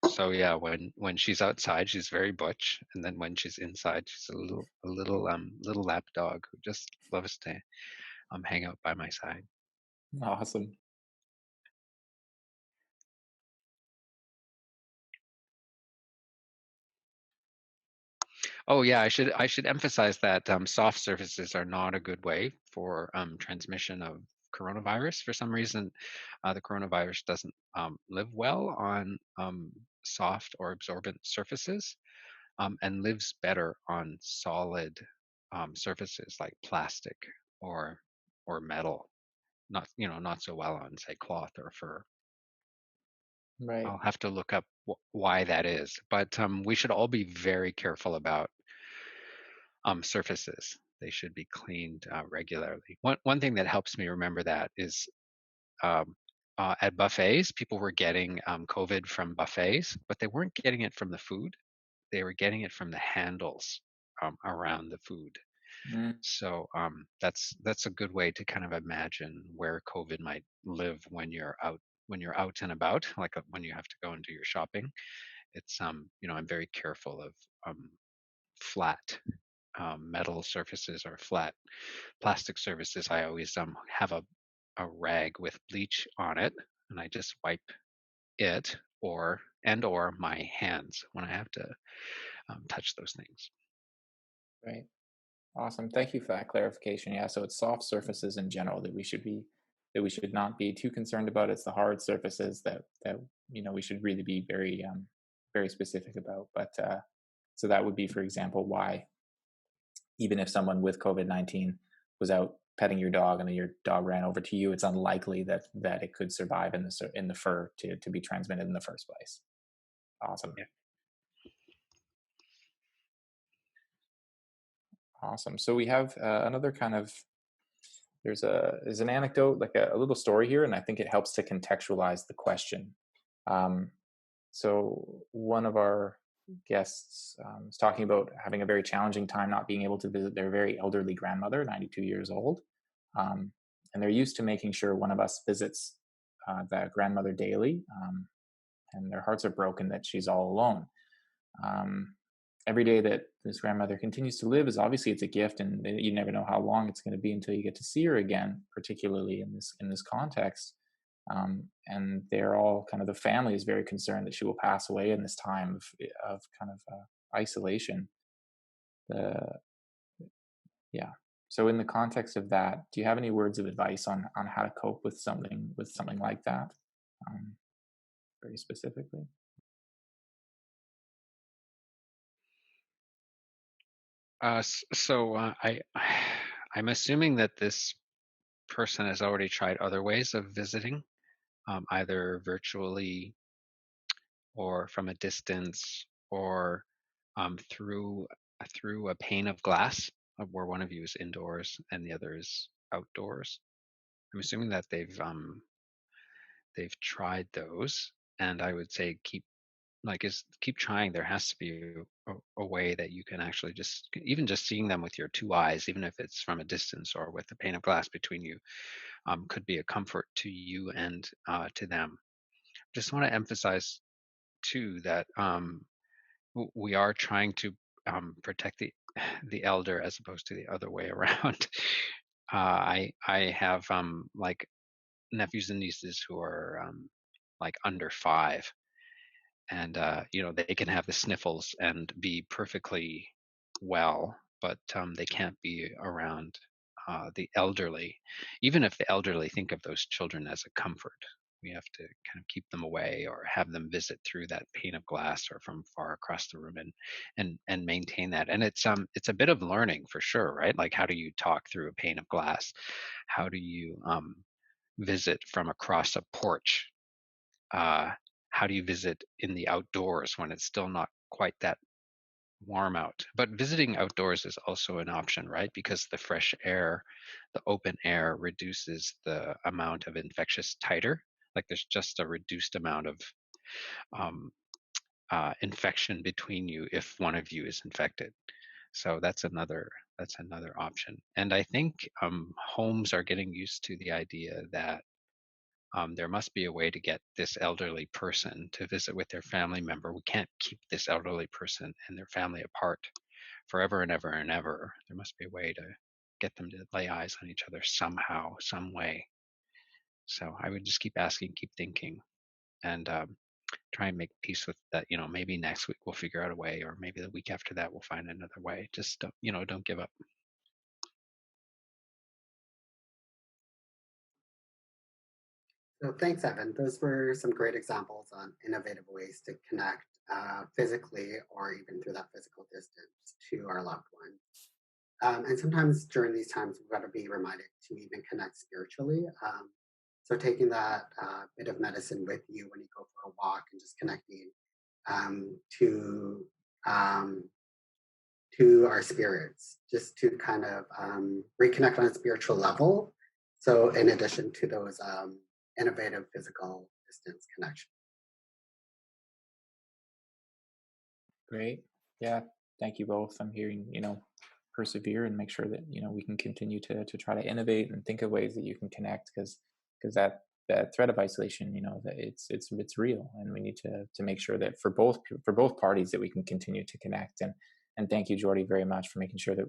So yeah, when she's outside, she's very butch, and then when she's inside, she's a little lap dog who just loves to hang out by my side. Awesome. Oh yeah, I should emphasize that soft surfaces are not a good way for transmission of coronavirus. For some reason, the coronavirus doesn't live well on soft or absorbent surfaces, and lives better on solid surfaces like plastic or metal. Not not so well on, say, cloth or fur. Right. I'll have to look up why that is, but we should all be very careful about surfaces. They should be cleaned regularly. One thing that helps me remember that is um, at buffets, people were getting COVID from buffets, but they weren't getting it from the food. They were getting it from the handles around the food. Mm, So that's a good way to kind of imagine where COVID might live when you're out and about, like when you have to go and do your shopping. It's I'm very careful of flat metal surfaces or flat plastic surfaces. I always have a rag with bleach on it, and I just wipe it or my hands when I have to touch those things. right. Awesome. Thank you for that clarification. Yeah, so it's soft surfaces in general that we should not be too concerned about. It's the hard surfaces that we should really be very specific about. But so that would be, for example, why even if someone with COVID-19 was out petting your dog and then your dog ran over to you, it's unlikely that it could survive in the fur to be transmitted in the first place. Awesome. Yeah. Awesome. So we have another kind of there's an anecdote, like a little story here, and I think it helps to contextualize the question. Um, so one of our guests was talking about having a very challenging time not being able to visit their very elderly grandmother, 92 years old, and they're used to making sure one of us visits that grandmother daily, and their hearts are broken that she's all alone. Um, every day that this grandmother continues to live is obviously it's a gift, and you never know how long it's going to be until you get to see her again, particularly in this context. And they're all kind of the family is very concerned that she will pass away in this time of kind of isolation. The yeah. So in the context of that, do you have any words of advice on how to cope with something like that, um, very specifically? So I'm assuming that this person has already tried other ways of visiting, either virtually or from a distance or through a pane of glass, where one of you is indoors and the other is outdoors. I'm assuming that they've tried those, and I would say keep trying. There has to be a way that you can actually even just seeing them with your two eyes, even if it's from a distance or with a pane of glass between you, could be a comfort to you and to them. Just want to emphasize too that we are trying to protect the elder as opposed to the other way around. I have like nephews and nieces who are like under 5, and they can have the sniffles and be perfectly well, but they can't be around the elderly. Even if the elderly think of those children as a comfort, we have to kind of keep them away or have them visit through that pane of glass or from far across the room, and maintain that. And it's a bit of learning for sure, right? Like, how do you talk through a pane of glass? How do you visit from across a porch? uh, how do you visit in the outdoors when it's still not quite that warm out? But visiting outdoors is also an option, right? Because the fresh air, the open air, reduces the amount of infectious titer. Like, there's just a reduced amount of um, infection between you if one of you is infected. So that's another option. And I think homes are getting used to the idea that there must be a way to get this elderly person to visit with their family member. We can't keep this elderly person and their family apart forever and ever and ever. There must be a way to get them to lay eyes on each other somehow, some way. So I would just keep asking, keep thinking, and try and make peace with that. Maybe next week we'll figure out a way, or maybe the week after that we'll find another way. Just don't give up. So thanks, Evan. Those were some great examples on innovative ways to connect physically or even through that physical distance to our loved ones. And sometimes during these times, we've got to be reminded to even connect spiritually. So taking that bit of medicine with you when you go for a walk and just connecting um, to um, to our spirits, just to kind of reconnect on a spiritual level. So in addition to those innovative physical distance connections. Great. Yeah. Thank you both. I'm hearing, persevere and make sure that, we can continue to try to innovate and think of ways that you can connect because that threat of isolation, that it's real, and we need to make sure that for both parties that we can continue to connect. And thank you, Jordie, very much for making sure that,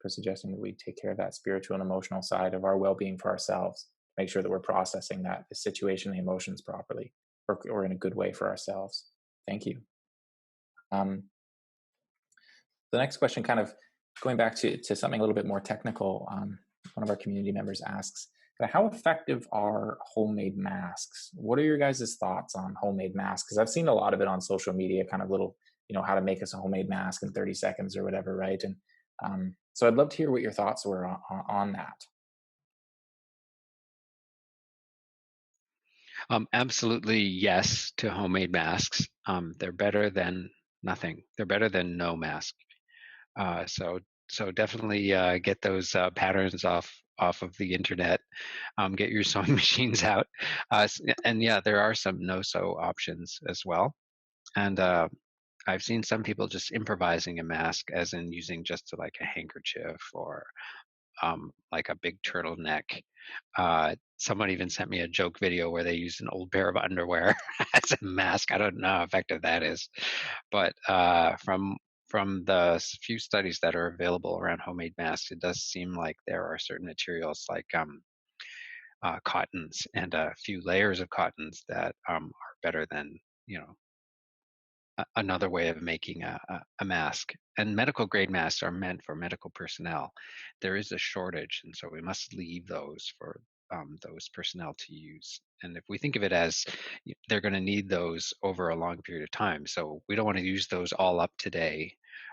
for suggesting that we take care of that spiritual and emotional side of our well-being for ourselves, make sure that we're processing the situation, the emotions properly, or in a good way for ourselves. Thank you. Um, the next question, kind of going back to something a little bit more technical, one of our community members asks, how effective are homemade masks? What are your guys' thoughts on homemade masks? Because I've seen a lot of it on social media, kind of little, how to make us a homemade mask in 30 seconds or whatever, right? And so I'd love to hear what your thoughts were on that. Absolutely yes to homemade masks. They're better than nothing. They're better than no mask. So definitely get those patterns off of the internet. Get your sewing machines out, and yeah, there are some no-sew options as well. And I've seen some people just improvising a mask, as in using just like a handkerchief or like a big turtleneck. Someone even sent me a joke video where they used an old pair of underwear as a mask. I don't know how effective that is, but from the few studies that are available around homemade masks, it does seem like there are certain materials like cottons and a few layers of cottons that are better than another way of making a mask. And medical grade masks are meant for medical personnel. There is a shortage, and so we must leave those for those personnel to use. And if we think of it as they're going to need those over a long period of time, so we don't want to use those all up today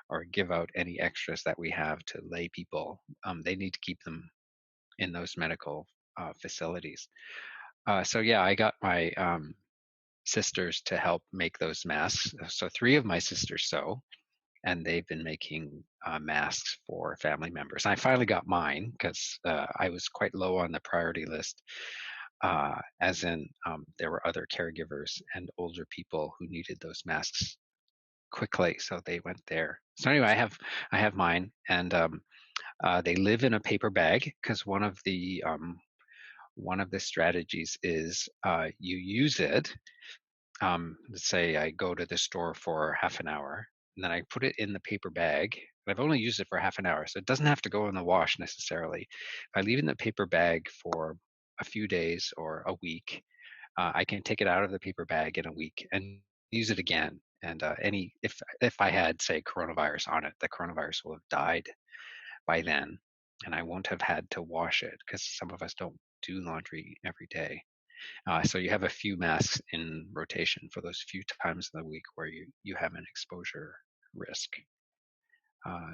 or give out any extras that we have to lay people. They need to keep them in those medical facilities. So yeah, I got my sisters to help make those masks. So 3 of my sisters sew, and they've been making masks for family members. I finally got mine because I was quite low on the priority list, as in there were other caregivers and older people who needed those masks quickly, so they went there. So anyway, I have mine, and they live in a paper bag because one of the strategies is you use it. Let's say I go to the store for half an hour, and then I put it in the paper bag. I've only used it for half an hour, so it doesn't have to go in the wash necessarily. If I leave it in the paper bag for a few days or a week, I can take it out of the paper bag in a week and use it again. And if I had, say, coronavirus on it, the coronavirus will have died by then, and I won't have had to wash it because some of us don't do laundry every day. So you have a few masks in rotation for those few times in the week where you have an exposure risk.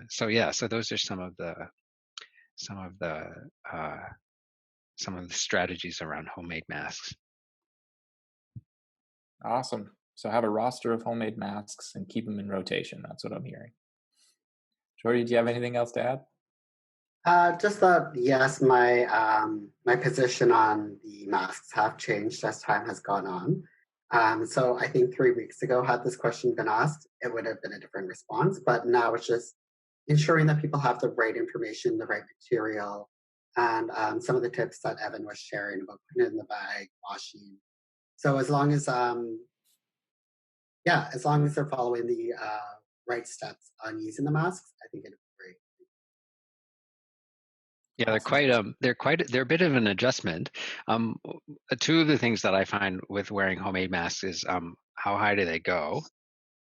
So yeah, so those are some of the strategies around homemade masks. Awesome. So have a roster of homemade masks and keep them in rotation. That's what I'm hearing. Jordie, do you have anything else to add? Just that, yes, my position on the masks have changed as time has gone on. So I think 3 weeks ago, had this question been asked, it would have been a different response. But now it's just ensuring that people have the right information, the right material, and some of the tips that Evan was sharing about putting it in the bag, washing. So as long as they're following the right steps on using the masks, I think it'd be great. Yeah, they're a bit of an adjustment. 2 of the things that I find with wearing homemade masks is how high do they go?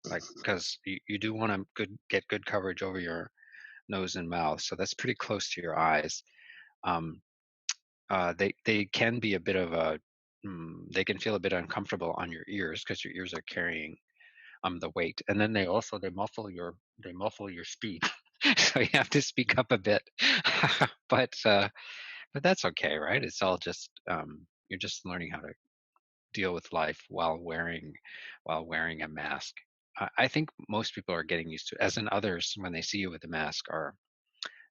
Like, because you do want to get good coverage over your nose and mouth, so that's pretty close to your eyes. They can be a bit of a they can feel a bit uncomfortable on your ears because your ears are carrying the weight, and then they muffle your speech, so you have to speak up a bit. but uh, but that's okay, right? It's all just you're just learning how to deal with life while wearing a mask. I think most people are getting used to it, as in others, when they see you with a mask, are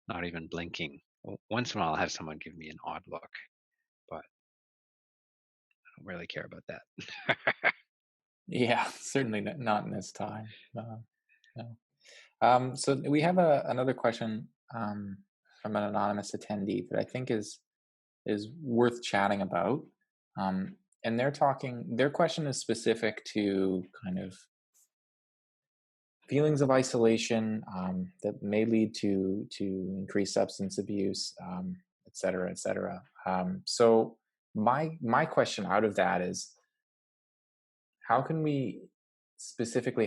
not even blinking. Once in a while, I'll have someone give me an odd look, but I don't really care about that. Yeah, certainly not in this time. No. So we have another question from an anonymous attendee that I think is worth chatting about. And their question is specific to kind of feelings of isolation that may lead to increased substance abuse, et cetera, et cetera. So my question out of that is, how can we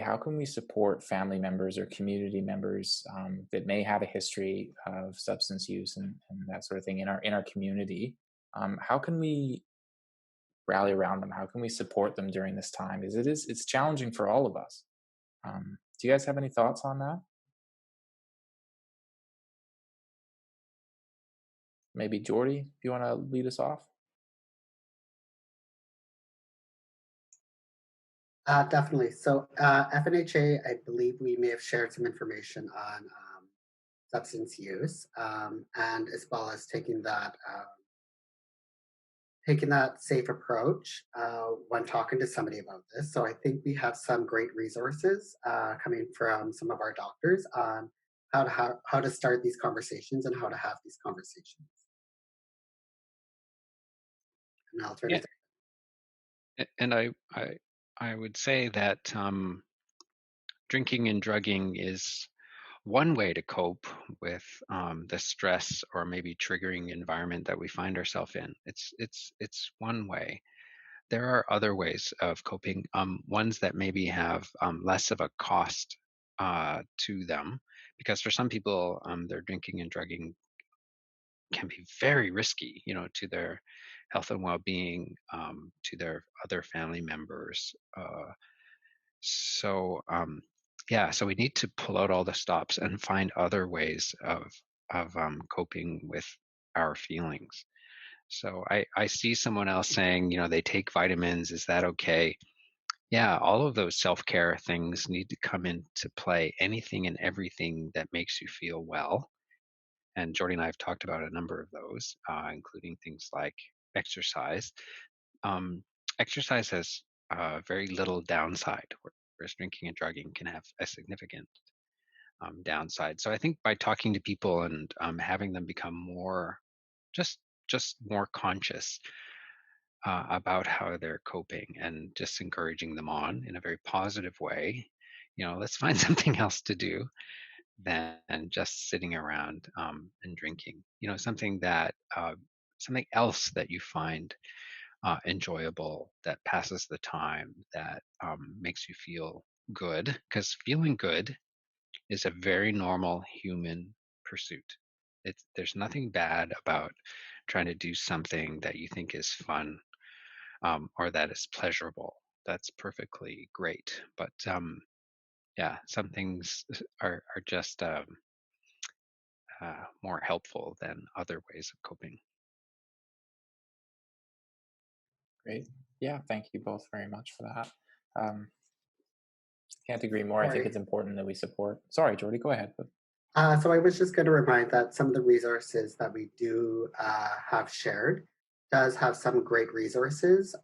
how can we support family members or community members that may have a history of substance use and that sort of thing in our community? How can we rally around them? How can we support them during this time? Because it's challenging for all of us. Do you guys have any thoughts on that? Maybe Jordie, if you want to lead us off. Definitely. So FNHA, I believe we may have shared some information on substance use, and as well as taking that safe approach when talking to somebody about this. So I think we have some great resources coming from some of our doctors on how to start these conversations and how to have these conversations. And I'll turn Yeah, it. and I would say that drinking and drugging is one way to cope with the stress or maybe triggering environment that we find ourselves in. It's one way. There are other ways of coping, ones that maybe have less of a cost to them, because for some people, their drinking and drugging can be very risky, to their health and well-being, to their other family members. So we need to pull out all the stops and find other ways of coping with our feelings. So I see someone else saying, they take vitamins. Is that okay? Yeah, all of those self-care things need to come into play. Anything and everything that makes you feel well. And Jordie and I have talked about a number of those, including things like exercise. Um, Exercise has very little downside, whereas drinking and drugging can have a significant downside. So I think by talking to people and having them become more, just more conscious about how they're coping, and just encouraging them on in a very positive way. Let's find something else to do than just sitting around and drinking. Something else that you find enjoyable, that passes the time, that makes you feel good, because feeling good is a very normal human pursuit. There's nothing bad about trying to do something that you think is fun, or that is pleasurable. That's perfectly great. But yeah, some things are just more helpful than other ways of coping. Great. Yeah, thank you both very much for that. Um, can't agree more. I think Sorry. it's important that we support. Sorry, Jordie, go ahead. So I was just going to remind that some of the resources that we do have shared does have some great resources,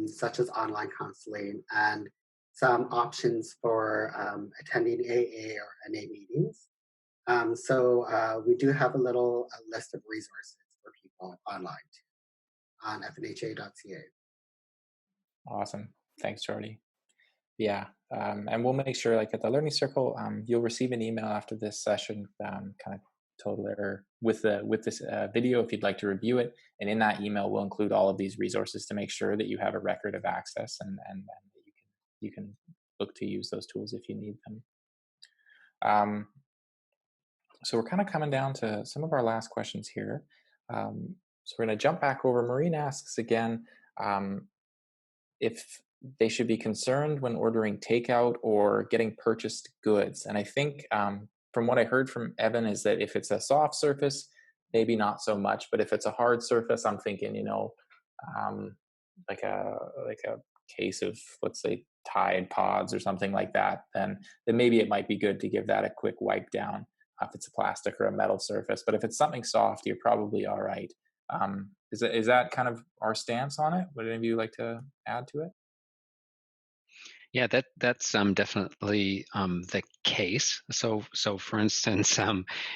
such as online counseling and some options for attending AA or NA meetings. So we do have a list of resources for people online too, on fnha.ca. Awesome. Thanks, Jordie. Yeah, and we'll make sure, like at the Learning Circle, you'll receive an email after this session, kind of total error with this video if you'd like to review it. And in that email, we'll include all of these resources to make sure that you have a record of access, and you can look to use those tools if you need them. So we're kind of coming down to some of our last questions here. So we're going to jump back over. Maureen asks again, um, if they should be concerned when ordering takeout or getting purchased goods. And I think from what I heard from Evan is that if it's a soft surface, maybe not so much. But if it's a hard surface, I'm thinking, um, like a case of, let's say, Tide Pods or something like that, then maybe it might be good to give that a quick wipe down if it's a plastic or a metal surface. But if it's something soft, you're probably all right. Is that kind of our stance on it? Would any of you like to add to it? Yeah, that's definitely the case. So for instance,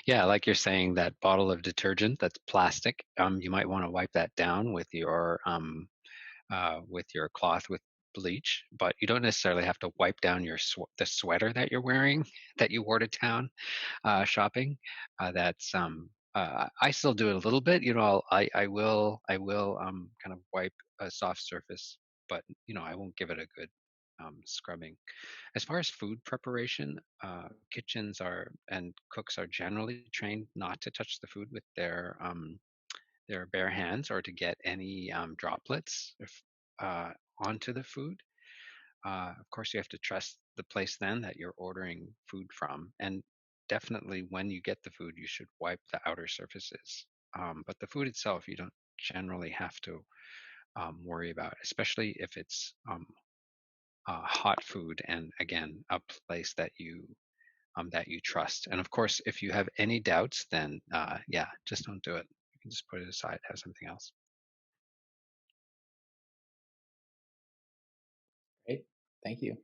yeah, like you're saying, that bottle of detergent that's plastic, you might want to wipe that down with your cloth with bleach, but you don't necessarily have to wipe down the sweater that you're wearing that you wore to town shopping. That's I still do it a little bit. I will kind of wipe a soft surface, but I won't give it a good scrubbing. As far as food preparation, kitchens are and cooks are generally trained not to touch the food with their bare hands or to get any droplets uh, onto the food. Of course, you have to trust the place then that you're ordering food from, and definitely when you get the food, you should wipe the outer surfaces. But the food itself, you don't generally have to worry about, especially if it's hot food and again a place that you trust. And of course, if you have any doubts, then yeah, just don't do it. You can just put it aside, have something else. Great, thank you.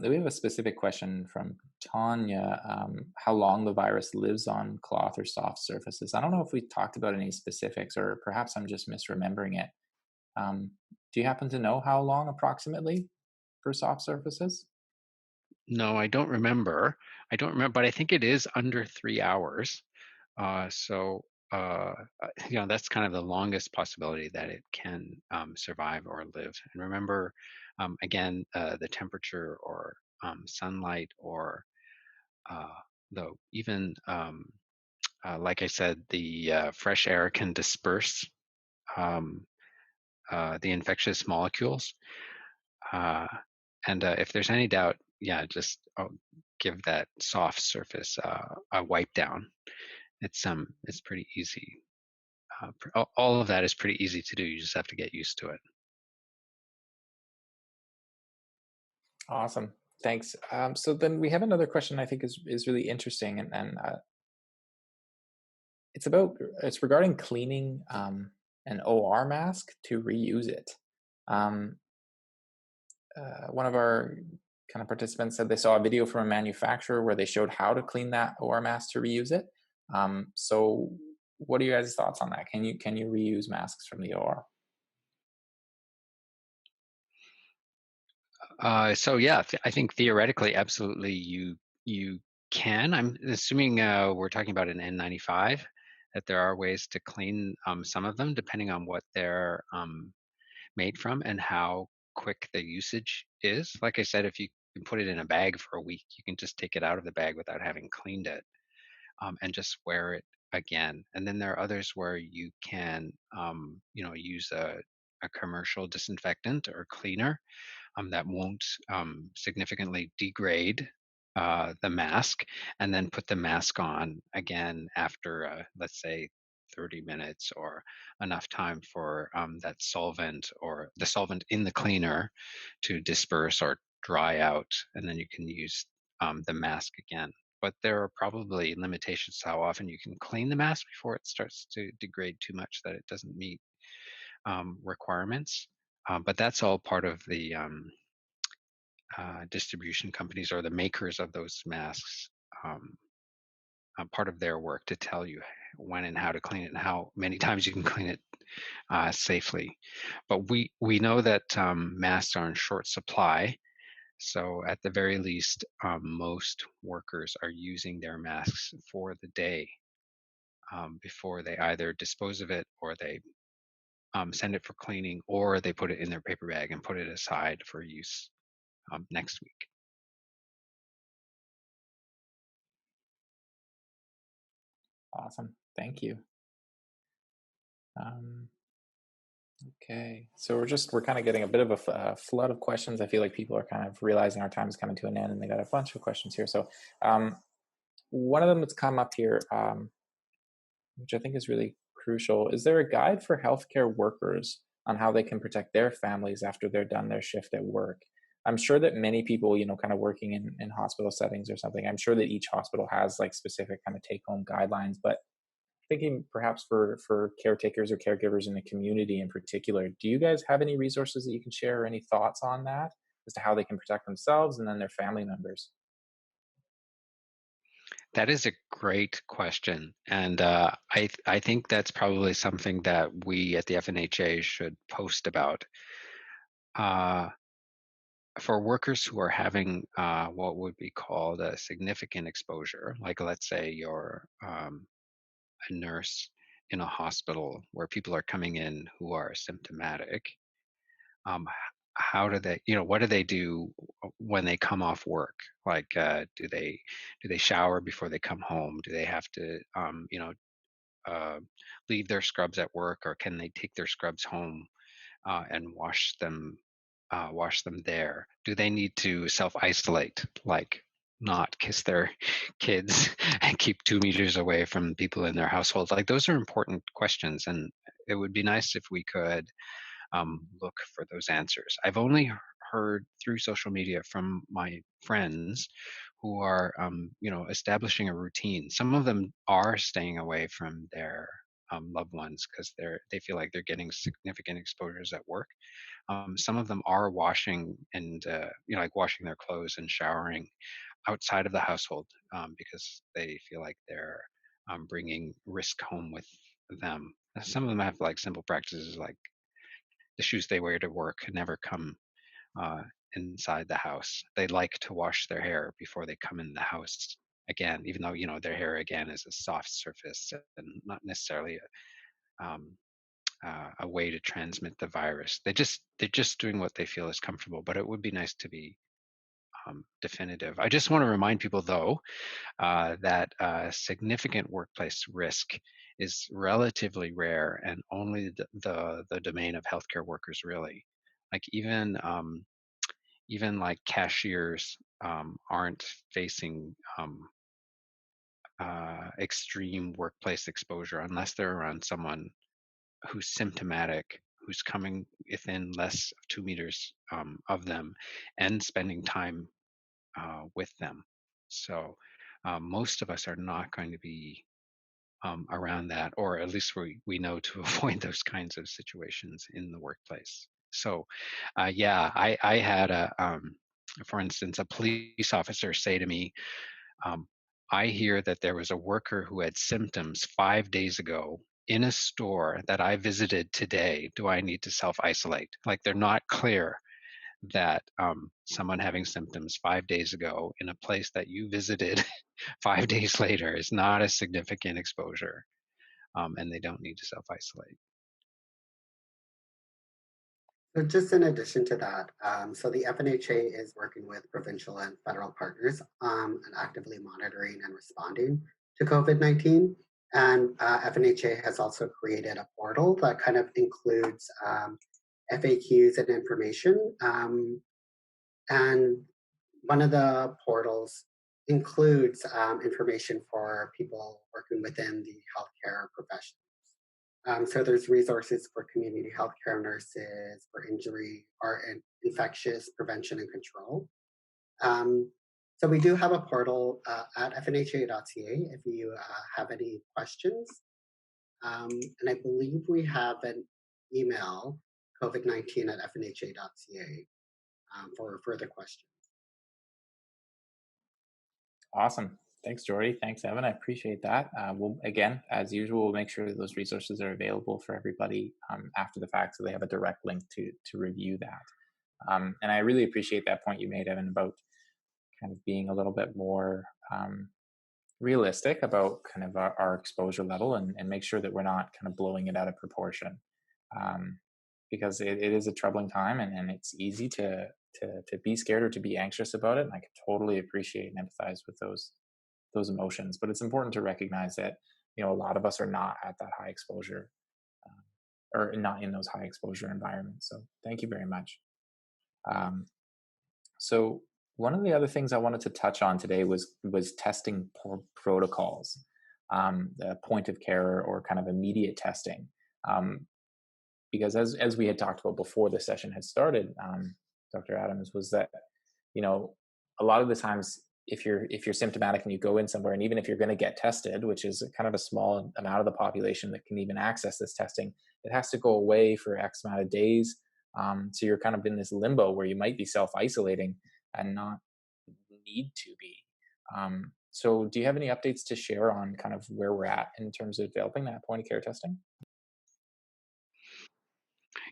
We have a specific question from Tanya. How long the virus lives on cloth or soft surfaces? I don't know if we talked about any specifics, or perhaps I'm just misremembering it. Um, do you happen to know how long approximately for soft surfaces? No, I don't remember. I don't remember, but I think it is under 3 hours. So, that's kind of the longest possibility that it can survive or live. And remember, again, the temperature or sunlight or uh, though even like I said, the fresh air can disperse um, the infectious molecules. Uh, and if there's any doubt, yeah, just give that soft surface a wipe down. It's pretty easy. All of that is pretty easy to do. You just have to get used to it. Awesome. Thanks. So then we have another question I think is really interesting, and it's regarding cleaning an OR mask to reuse it. Um, One of our kind of participants said they saw a video from a manufacturer where they showed how to clean that OR mask to reuse it. So, what are you guys' thoughts on that? Can you reuse masks from the OR? So yeah, I think theoretically, absolutely, you can. I'm assuming we're talking about an N95. That there are ways to clean some of them depending on what they're made from and how quick the usage is. Like I said, if you can put it in a bag for a week, you can just take it out of the bag without having cleaned it and just wear it again. And then there are others where you can, use a commercial disinfectant or cleaner that won't significantly degrade the mask, and then put the mask on again after, let's say, 30 minutes or enough time for that solvent or the solvent in the cleaner to disperse or dry out, and then you can use the mask again. But there are probably limitations to how often you can clean the mask before it starts to degrade too much that it doesn't meet requirements. But that's all part of the distribution companies or the makers of those masks, um, part of their work to tell you when and how to clean it and how many times you can clean it safely. But we know that masks are in short supply. So at the very least, most workers are using their masks for the day before they either dispose of it or they send it for cleaning or they put it in their paper bag and put it aside for use next week. Awesome. Thank you. Um, Okay, so we're kind of getting a bit of a flood of questions. I feel like people are kind of realizing our time is coming to an end, and they got a bunch of questions here. So um, one of them that's come up here, which I think is really crucial. Is there a guide for healthcare workers on how they can protect their families after they're done their shift at work? I'm sure that many people, kind of working in hospital settings or something, I'm sure that each hospital has like specific kind of take home guidelines, but thinking perhaps for caretakers or caregivers in the community in particular, do you guys have any resources that you can share or any thoughts on that as to how they can protect themselves and then their family members? That is a great question, and I think that's probably something that we at the FNHA should post about. Uh, for workers who are having what would be called a significant exposure, like let's say you're a nurse in a hospital where people are coming in who are symptomatic, how do they, what do they do when they come off work? Like, do they shower before they come home? Do they have to, uh, leave their scrubs at work, or can they take their scrubs home and wash them there? Do they need to self-isolate, like not kiss their kids and keep 2 meters away from people in their households? Like those are important questions, and it would be nice if we could look for those answers. I've only heard through social media from my friends who are, establishing a routine. Some of them are staying away from their loved ones because they feel like they're getting significant exposures at work. Some of them are washing and like washing their clothes and showering outside of the household because they feel like they're bringing risk home with them. Some of them have like simple practices like the shoes they wear to work never come uh, inside the house. They like to wash their hair before they come in the house again, even though their hair again is a soft surface and not necessarily um, a way to transmit the virus. They're just doing what they feel is comfortable, but it would be nice to be definitive. I just want to remind people, though, that significant workplace risk is relatively rare and only the domain of healthcare workers, really. Like even like cashiers aren't facing extreme workplace exposure unless they're around someone who's symptomatic, who's coming within less of 2 meters of them, and spending time with them. So most of us are not going to be around that, or at least we know to avoid those kinds of situations in the workplace. So yeah, I had for instance, a police officer say to me, um, I hear that there was a worker who had symptoms 5 days ago in a store that I visited today. Do I need to self isolate? Like they're not clear that someone having symptoms 5 days ago in a place that you visited 5 days later is not a significant exposure, and they don't need to self isolate. So just in addition to that, so the FNHA is working with provincial and federal partners and actively monitoring and responding to COVID-19. And FNHA has also created a portal that kind of includes FAQs and information. And one of the portals includes information for people working within the healthcare profession. So there's resources for community healthcare nurses for injury or infectious prevention and control. Um, so we do have a portal at fnha.ca if you have any questions. And I believe we have an email, COVID-19 at fnha.ca for further questions. Awesome. Thanks, Jordie. Thanks, Evan. I appreciate that. We'll, again, as usual, we'll make sure that those resources are available for everybody after the fact, so they have a direct link to review that. And I really appreciate that point you made, Evan, about kind of being a little bit more realistic about kind of our exposure level and make sure that we're not kind of blowing it out of proportion. Because it is a troubling time, and it's easy to be scared or to be anxious about it. And I can totally appreciate and empathize with those emotions, but it's important to recognize that a lot of us are not at that high exposure or not in those high exposure environments. So thank you very much. Um, so one of the other things I wanted to touch on today was testing protocols, the point of care or kind of immediate testing. Because as we had talked about before the session had started, Dr. Adams, was that, you know, a lot of the times if you're symptomatic and you go in somewhere, and even if you're going to get tested, which is kind of a small amount of the population that can even access this testing, it has to go away for X amount of days. So you're kind of in this limbo where you might be self-isolating and not need to be. So do you have any updates to share on kind of where we're at in terms of developing that point of care testing?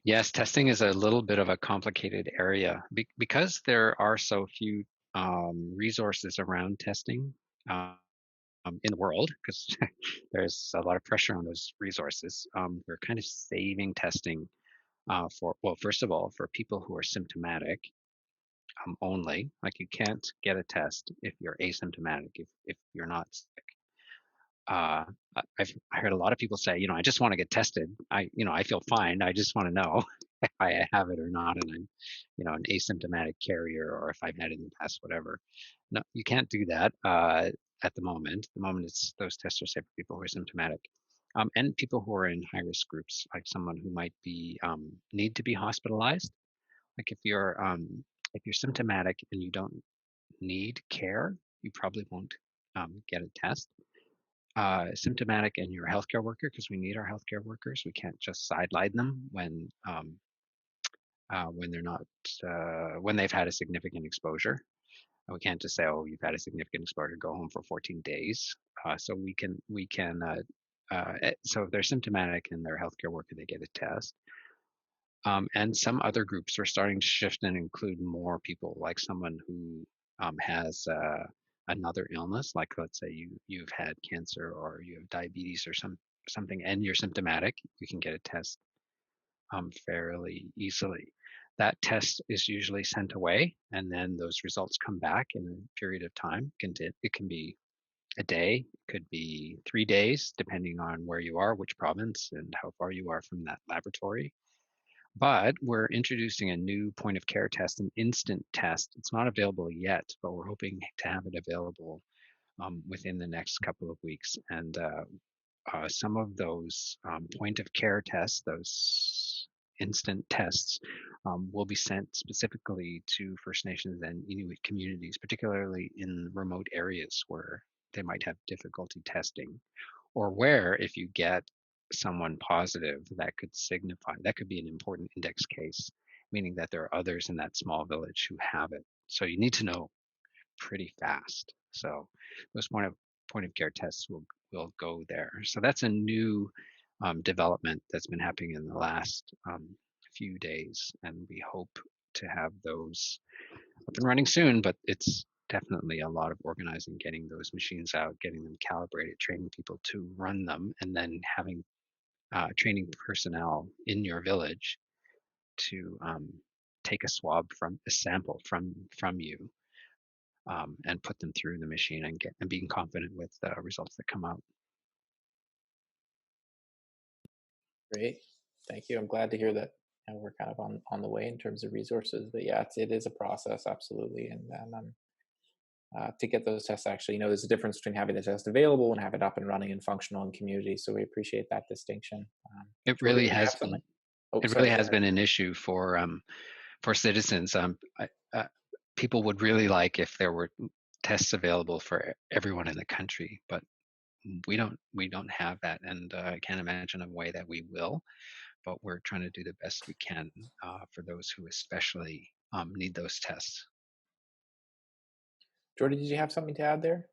Yes, testing is a little bit of a complicated area because there are so few resources around testing in the world, because there's a lot of pressure on those resources. We're kind of saving testing for, well, first of all, for people who are symptomatic only. Like, you can't get a test if you're asymptomatic, if you're not sick. I heard a lot of people say, I just want to get tested. I feel fine. I just want to know if I have it or not, and I'm, an asymptomatic carrier, or if I've had it in the past, whatever. No, you can't do that at the moment. At the moment, those tests are safe for people who are symptomatic, and people who are in high risk groups, like someone who might be need to be hospitalized. Like, if you're symptomatic and you don't need care, you probably won't get a test. Symptomatic and you're a healthcare worker, because we need our healthcare workers. We can't just sideline them when they're not when they've had a significant exposure. We can't just say, "Oh, you've had a significant exposure, go home for 14 days." So we can so if they're symptomatic and they're a healthcare worker, they get a test. And some other groups are starting to shift and include more people, like someone who has another illness, like let's say you've had cancer or you have diabetes or something, and you're symptomatic. You can get a test fairly easily. That test is usually sent away, and then those results come back in a period of time. It can be a day, it could be 3 days, depending on where you are, which province, and how far you are from that laboratory. But we're introducing a new point of care test, an instant test. It's not available yet, but we're hoping to have it available within the next couple of weeks. And some of those point of care tests, those instant tests, will be sent specifically to First Nations and Inuit communities, particularly in remote areas where they might have difficulty testing, or where if you get someone positive, that could be an important index case, meaning that there are others in that small village who have it. So you need to know pretty fast. So those point of care tests will go there. So that's a new development that's been happening in the last few days, and we hope to have those up and running soon. But it's definitely a lot of organizing, getting those machines out, getting them calibrated, training people to run them, and then having training personnel in your village to take a sample from you, and put them through the machine and being confident with the results that come out. Great, thank you. I'm glad to hear that we're kind of on the way in terms of resources. But yeah, it is a process, absolutely. And to get those tests, actually, there's a difference between having the test available and have it up and running and functional in community. So we appreciate that distinction. It really has been. It really has been an issue for citizens. People would really like if there were tests available for everyone in the country, but we don't have that, and I can't imagine a way that we will. But we're trying to do the best we can for those who especially need those tests. Jordie, did you have something to add there?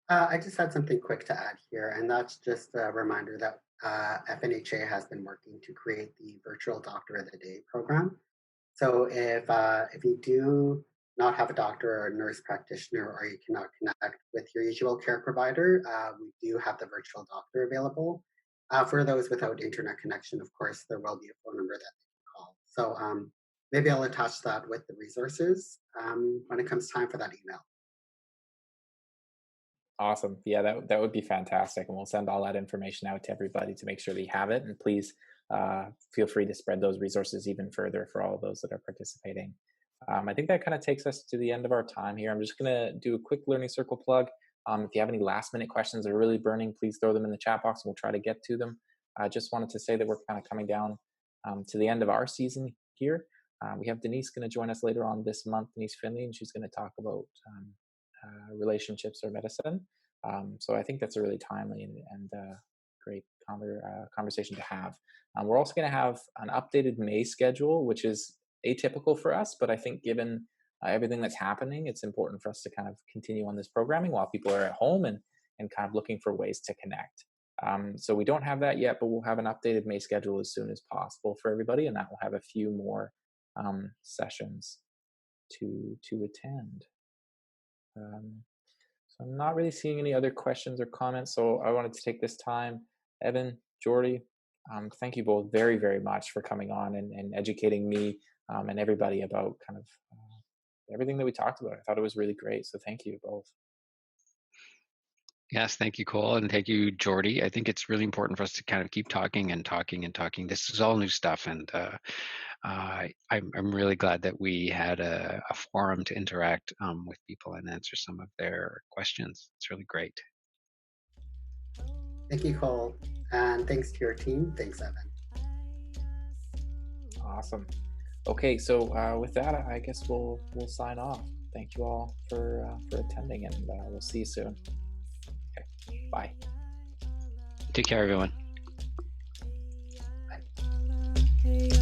I just had something quick to add here, and that's just a reminder that FNHA has been working to create the Virtual Doctor of the Day program. So if you do not have a doctor or a nurse practitioner, or you cannot connect with your usual care provider, we do have the virtual doctor available. For those without internet connection, of course, there will be a phone number that they can call. So maybe I'll attach that with the resources when it comes time for that email. Awesome. Yeah, that would be fantastic. And we'll send all that information out to everybody to make sure they have it. And please feel free to spread those resources even further for all of those that are participating. I think that kind of takes us to the end of our time here. I'm just going to do a quick Learning Circle plug. If you have any last minute questions that are really burning, please throw them in the chat box and we'll try to get to them. I just wanted to say that we're kind of coming down to the end of our season here. We have Denise going to join us later on this month, Denise Finley, and she's going to talk about relationships or medicine. So I think that's a really timely and great conversation to have. We're also going to have an updated May schedule, which is atypical for us, but I think given everything that's happening, it's important for us to kind of continue on this programming while people are at home and kind of looking for ways to connect. So we don't have that yet, but we'll have an updated May schedule as soon as possible for everybody, and that will have a few more sessions to attend. So I'm not really seeing any other questions or comments, so I wanted to take this time. Evan, Jordie, thank you both very, very much for coming on and educating me and everybody about kind of everything that we talked about. I thought it was really great, so thank you both. Yes, thank you, Cole, and thank you, Jordie. I think it's really important for us to kind of keep talking and talking and talking. This is all new stuff, and I'm really glad that we had a forum to interact with people and answer some of their questions. It's really great. Thank you, Cole, and thanks to your team. Thanks, Evan. Awesome. Okay, so with that, I guess we'll sign off. Thank you all for attending, and we'll see you soon. Okay, bye. Take care, everyone. Bye.